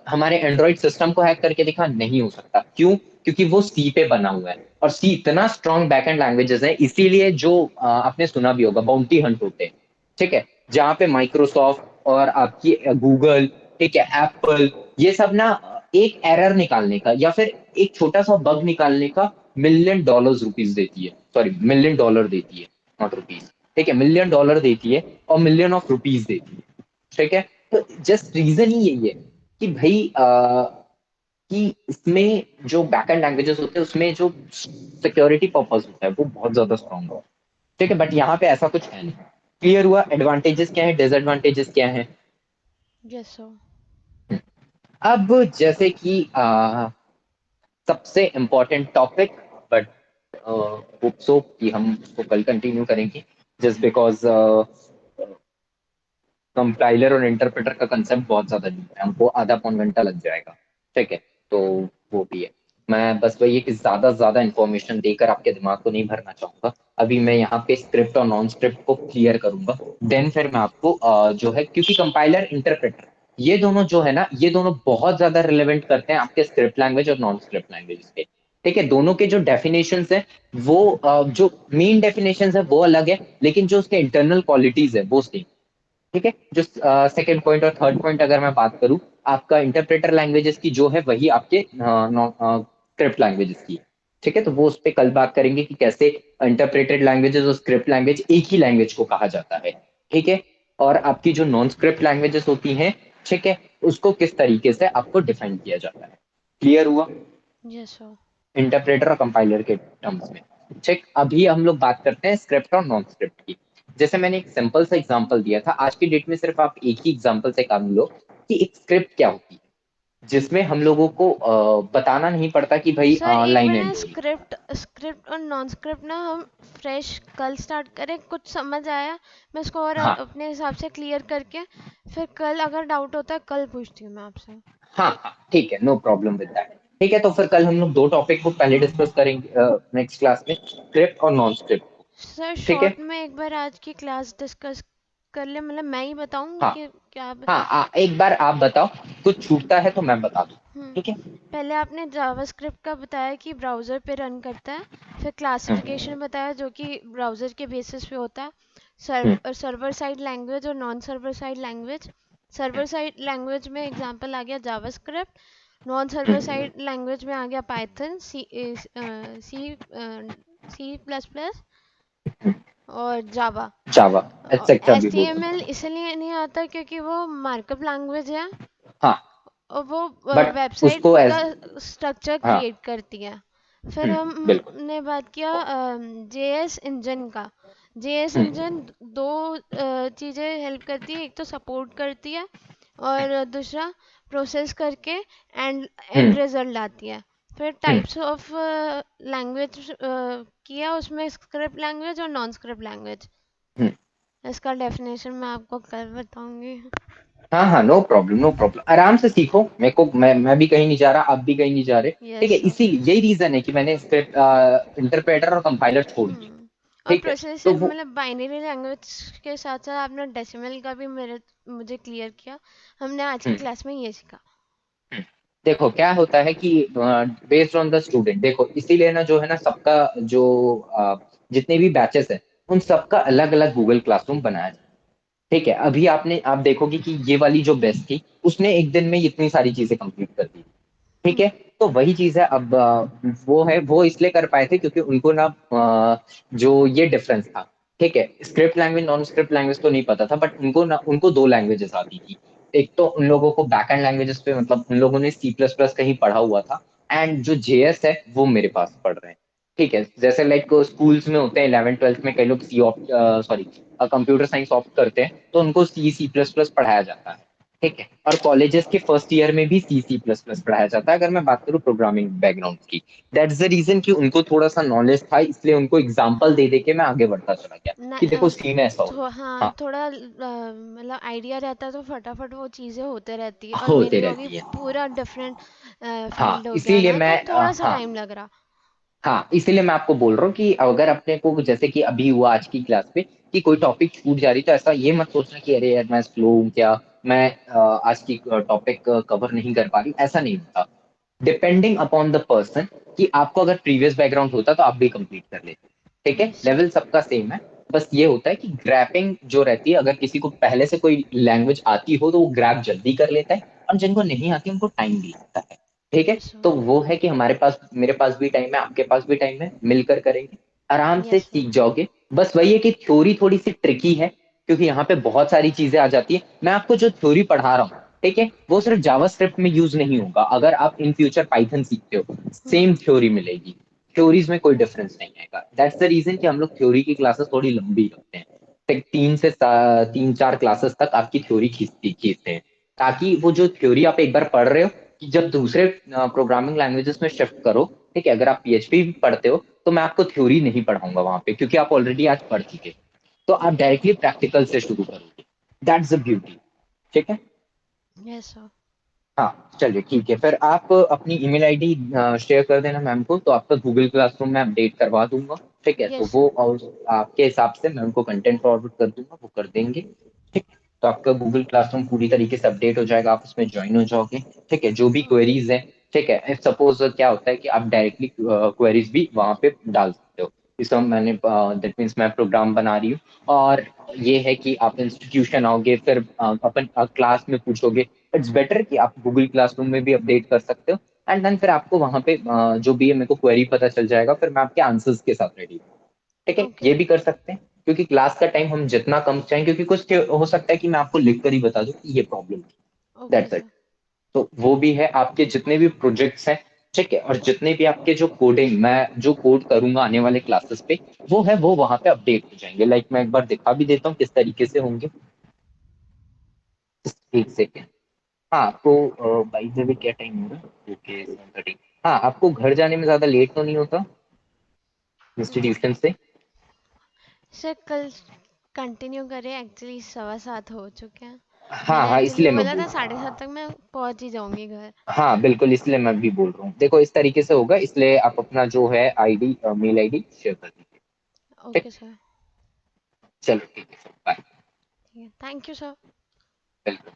हमारे एंड्रॉइड सिस्टम को हैक करके दिखा, नहीं हो सकता। क्यों? क्योंकि वो सी पे बना हुआ है, और सी इतना स्ट्रॉन्ग बैकएंड लैंग्वेजेस है, इसीलिए जो आपने सुना भी होगा बाउंटी हंट होते हैं। ठीक है। जहां पे माइक्रोसॉफ्ट और आपकी गूगल, ठीक है, एप्पल, ये सब ना एक एरर निकालने का या फिर एक छोटा सा बग निकालने का मिलियन डॉलर्स रुपीज देती है, सॉरी मिलियन डॉलर देती है, नॉट रुपीज। ठीक है, मिलियन डॉलर देती है और मिलियन ऑफ रुपीज देती है। ठीक है। तो जस्ट रीजन ही यही है कि भाई कि इसमें जो बैकएंड लैंग्वेजेस होते हैं उसमें जो सिक्योरिटी पर्पस होता है वो बहुत ज्यादा स्ट्रांग होता है। ठीक है। बट यहाँ पे ऐसा कुछ है नहीं। क्लियर हुआ एडवांटेजेस क्या है, डिसएडवांटेजेस क्या है?
Yes sir.
अब जैसे कि सबसे important topic, but hope so कि हम उसको कल कंटिन्यू करेंगे, जस्ट बिकॉज कंपाइलर और इंटरप्रेटर का कंसेप्ट बहुत ज्यादा डीप है, हमको आधा पौन घंटा लग जाएगा। ठीक है। तो वो भी है। मैं बस वही है कि ज्यादा से ज्यादा इंफॉर्मेशन देकर आपके दिमाग को नहीं भरना चाहूंगा। अभी मैं यहाँ पे स्क्रिप्ट और नॉन स्क्रिप्ट को क्लियर करूंगा, देन फिर मैं आपको जो है, क्योंकि कंपाइलर इंटरप्रेटर ये दोनों जो है ना, ये दोनों बहुत ज्यादा रिलेवेंट करते हैं आपके स्क्रिप्ट लैंग्वेज और नॉन स्क्रिप्ट लैंग्वेज के। ठीक है। दोनों के जो डेफिनेशंस है वो जो मेन डेफिनेशंस है वो अलग है, लेकिन जो उसके इंटरनल क्वालिटीज है वो सेम। ठीक है। जो सेकंड पॉइंट और थर्ड पॉइंट अगर मैं बात करूं, आपका इंटरप्रेटर लैंग्वेजेस की जो है वही आपके स्क्रिप्ट लैंग्वेजेस की है। ठीक है। तो वो उस पर कल बात करेंगे कि कैसे इंटरप्रेटेड लैंग्वेजेस और स्क्रिप्ट लैंग्वेज एक ही लैंग्वेज को कहा जाता है। ठीक है। और आपकी जो नॉन स्क्रिप्ट लैंग्वेजेस होती हैं, ठीक है, उसको किस तरीके से आपको डिफाइन किया जाता है। क्लियर हुआ
यस सर।
इंटरप्रेटर और कंपाइलर के टर्म्स में? ठीक। अभी हम लोग बात करते हैं स्क्रिप्ट और नॉन स्क्रिप्ट की। जैसे मैंने एक सिंपल सा एग्जांपल दिया था, आज की डेट में सिर्फ आप एक ही एग्जांपल से काम लो कि एक स्क्रिप्ट क्या होती है, जिसमें हम लोगों को बताना नहीं पड़ता कि भाई
सर एक
लाइन
बार ना
एंट्री।
स्क्रिप्ट स्क्रिप्ट और नॉन स्क्रिप्ट ना हम फ्रेश कल स्टार्ट करें, कुछ समझ आया मैं इसको और
हाँ
अपने हिसाब से क्लियर करके फिर कल अगर डाउट होता है कल पूछती हूँ मैं आपसे।
हाँ हाँ, ठीक है, नो प्रॉब्लम विद दैट। ठीक है। तो फिर कल हम लोग दो टॉपिक को पहले डिस्कस करेंगे नेक्स्ट क्लास में, स्क्रिप्ट और नॉन स्क्रिप्ट।
सर
ठीक है।
शॉर्ट में एक बार आज की क्लास डिस्कस कर ले, मतलब मैं ही बताऊँ
हाँ
कि क्या
हाँ, एक बार आप बताओ, कुछ छूटता है तो मैं बता दूँ।
हम्म।
ठीक है।
पहले आपने जावास्क्रिप्ट का बताया कि ब्राउज़र पे रन करता है, फिर
हम्म।
क्लासिफिकेशन बताया जो कि ब्राउज़र के बेसिस पे होता है,
हम्म।
सर्वर साइड लैंग्वेज और non server side language. Server side language में एग्जांपल आ गया जावास्क्रिप्ट, नॉन सर्वर
हम्म।
साइड लैंग्वेज में आ गया पाइथन, सी सी प्लस प्लस और जावा।
जावा एक्सेट्रा
एच
भी
टी
बोल
एम एल
सकते
इसलिए नहीं आता क्योंकि वो मार्कअप लैंग्वेज है
हैं। हाँ,
और वो
बट
वेबसाइट
उसको
का
एज,
स्ट्रक्चर
हाँ
क्रिएट करती है। फिर
बिल्कुल।
हमने बात किया जेएस इंजन का। जेएस
हम्म।
इंजन दो चीज़ें हेल्प करती है, एक तो सपोर्ट करती है और दूसरा प्रोसेस करके एंड एंड
हम्म।
रिजल्ट लाती है। फिर
हम्म।
टाइप्स ऑफ लैंग्वेज किया उसमें, स्क्रिप्ट लैंग्वेज और नॉन स्क्रिप्ट लैंग्वेज।
हम्म।
इसका डेफिनेशन मैं आपको कल बताऊंगी।
हाँ हाँ, नो प्रॉब्लम नो प्रॉब्लम, आराम से सीखो। मेरे को मैं भी कहीं नहीं जा रहा, आप भी कहीं नहीं जा रहे। ठीक है,
यस।
इसी यही रीजन है कि मैंने स्क्रिप्ट इंटरप्रेटर और कंपाइलर छोड़ दिए।
और
ठीक है, तो
प्रोसेसर
वो
मतलब बाइनरी लैंग्वेज के साथ साथ आपने डेसिमल का भी मुझे क्लियर किया। हमने आज की
हम्म,
क्लास में ये सीखा।
हम्म। देखो क्या होता है कि बेस्ड ऑन द स्टूडेंट, देखो इसीलिए ना जो है ना सबका जो जितने भी बैचेस है उन सबका अलग अलग गूगल क्लासरूम बनाया जाए। ठीक है, अभी आप देखोगे कि ये वाली जो बेस्ट थी उसने एक दिन में इतनी सारी चीजें कंप्लीट कर दी। ठीक है, तो वही चीज है अब वो इसलिए कर पाए थे क्योंकि उनको ना जो ये डिफरेंस था। ठीक है, script language non script language तो नहीं पता था, बट उनको दो लैंग्वेजेस आती थी। एक तो उन लोगों को बैकएंड लैंग्वेजेस पे मतलब उन लोगों ने सी प्लस प्लस कहीं पढ़ा हुआ था, एंड जो जेएस है वो मेरे पास पढ़ रहे हैं। ठीक है, जैसे लाइक स्कूल्स में होते हैं 11th 12th में कई लोग C opt sorry computer science opt करते हैं तो उनको सी प्लस प्लस पढ़ाया जाता है। ठीक है, और कॉलेजेस के फर्स्ट ईयर में भी सी प्लस प्लस पढ़ाया जाता है अगर मैं बात करूँ प्रोग्रामिंग बैकग्राउंड की। दैट्स द रीजन कि उनको थोड़ा सा नॉलेज था, इसलिए उनको एग्जाम्पल दे दे के मैं आगे बढ़ता चला गया
न,
कि देखो सी में ऐसा
तो
होता है।
हाँ,
हाँ,
थोड़ा मतलब आइडिया रहता है तो फटाफट वो चीज़ें होते रहती है, और
होते
मेरे को अभी
रहती है।
पूरा डिफरेंट
हाँ
फील्ड हो गया
इसीलिए
ना,
मैं
तो थोड़ा सा
हाँ
टाइम लग रहा।
हाँ, इसीलिए मैं आपको बोल रहा हूँ कि अगर अपने को जैसे कि अभी हुआ आज की क्लास पे कि कोई टॉपिक छूट जा रही तो ऐसा ये मत सोचना कि अरे यार मैं स्लो हूँ क्या, मैं आज की टॉपिक कवर नहीं कर पा रही, ऐसा नहीं होता। डिपेंडिंग अपॉन द पर्सन, कि आपको अगर प्रीवियस बैकग्राउंड होता तो आप भी कंप्लीट कर लेते। ठीक है,
यस सर।
लेवल सबका सेम है। बस ये होता है कि ग्रैपिंग जो रहती है, अगर किसी को पहले से कोई लैंग्वेज आती हो तो वो ग्रैप जल्दी कर लेता है, और जिनको नहीं आती उनको टाइम भी लगता है। ठीक है,
यस
तो
सर।
वो है कि हमारे पास मेरे पास भी टाइम है, आपके पास भी टाइम है, मिलकर करेंगे, आराम से
यस सर।
सीख जाओगे। बस वही है कि थ्योरी थोड़ी सी ट्रिकी है क्योंकि यहाँ पे बहुत सारी चीजें आ जाती है। मैं आपको जो थ्योरी पढ़ा रहा हूँ, ठीक है, वो सिर्फ जावास्क्रिप्ट में यूज नहीं होगा, अगर आप इन फ्यूचर पाइथन सीखते हो सेम थ्योरी मिलेगी। थ्योरीज में कोई डिफरेंस नहीं आएगा। दैट्स द रीजन कि हम लोग थ्योरी की क्लासेस थोड़ी लंबी रखते हैं। 3 4 क्लासेस तक आपकी थ्योरी खींचती खींचते हैं, ताकि वो जो थ्योरी आप एक बार पढ़ रहे हो, कि जब दूसरे प्रोग्रामिंग लैंग्वेजेस में शिफ्ट करो, ठीक है, अगर आप पीएचपी भी पढ़ते हो तो मैं आपको थ्योरी नहीं पढ़ाऊंगा वहां पे क्योंकि आप ऑलरेडी आज पढ़ चुके, तो आप डायरेक्टली प्रैक्टिकल से शुरू करोगे। That's the beauty. ठीक है।
Yes sir.
हाँ चलिए ठीक है, फिर आप अपनी ईमेल आईडी शेयर कर देना मैम को, तो आपका गूगल क्लासरूम में अपडेट करवा दूंगा। ठीक है, तो
यस
वो
सर।
और आपके हिसाब से मैं उनको कंटेंट फॉरवर्ड कर दूंगा, वो कर देंगे। ठीक, तो आपका गूगल क्लासरूम पूरी तरीके से अपडेट हो जाएगा, आप उसमें ज्वाइन हो जाओगे। ठीक है, जो भी क्वेरीज है, ठीक है, सपोज क्या होता है कि आप डायरेक्टली क्वेरीज भी वहां पे डाल सकते हो। इस समय मैंने दैट मीन्स मैं प्रोग्राम बना रही हूँ, और ये है कि आप इंस्टीट्यूशन आओगे फिर अपन क्लास में पूछोगे। इट्स बेटर कि आप गूगल क्लासरूम में भी अपडेट कर सकते हो, एंड देन फिर आपको वहां पे जो भी है मेरे को क्वेरी पता चल जाएगा, फिर मैं आपके आंसर्स के साथ रेडी हूँ। ठीक है,
ओके।
ये भी कर सकते हैं क्योंकि क्लास का टाइम हम जितना कम चाहें, क्योंकि कुछ हो सकता है कि मैं आपको लिख कर ही बता दूं कि ये प्रॉब्लम थी।
Okay
that's it.
सर।
तो वो भी है आपके जितने भी प्रोजेक्ट्स हैं, ठीक है, और जितने भी आपके जो कोडिंग मैं जो कोड करूंगा आने वाले क्लासेस पे, वो है वो वहां पे अपडेट हो जाएंगे। लाइक मैं एक बार दिखा भी देता हूँ किस तरीके से होंगे। एक सेकेंड। हाँ तो बाई द वे क्या टाइम हो रहा है? ओके 7:30। हाँ, आपको घर जाने में ज्यादा लेट तो नहीं होता इंस्टीट्यूशन से?
सर कल कंटिन्यू करें, एक्चुअली 7:15 हो चुके हैं।
हाँ
मैंने
हाँ,
एक्चुअली
इसलिए मैं
बोला
बोल
था
रहा
7:30 तक मैं पहुंच ही जाऊंगी घर।
हूँ। हाँ बिल्कुल, इसलिए मैं भी बोल रहा हूँ। देखो इस तरीके से होगा, इसलिए आप अपना जो है आईडी मेल आईडी शेयर कर दीजिए।
ओके
ठीक,
सर।
चलो ठीक है, बाय।
ठीक है, थैंक यू सर।
वेलकम।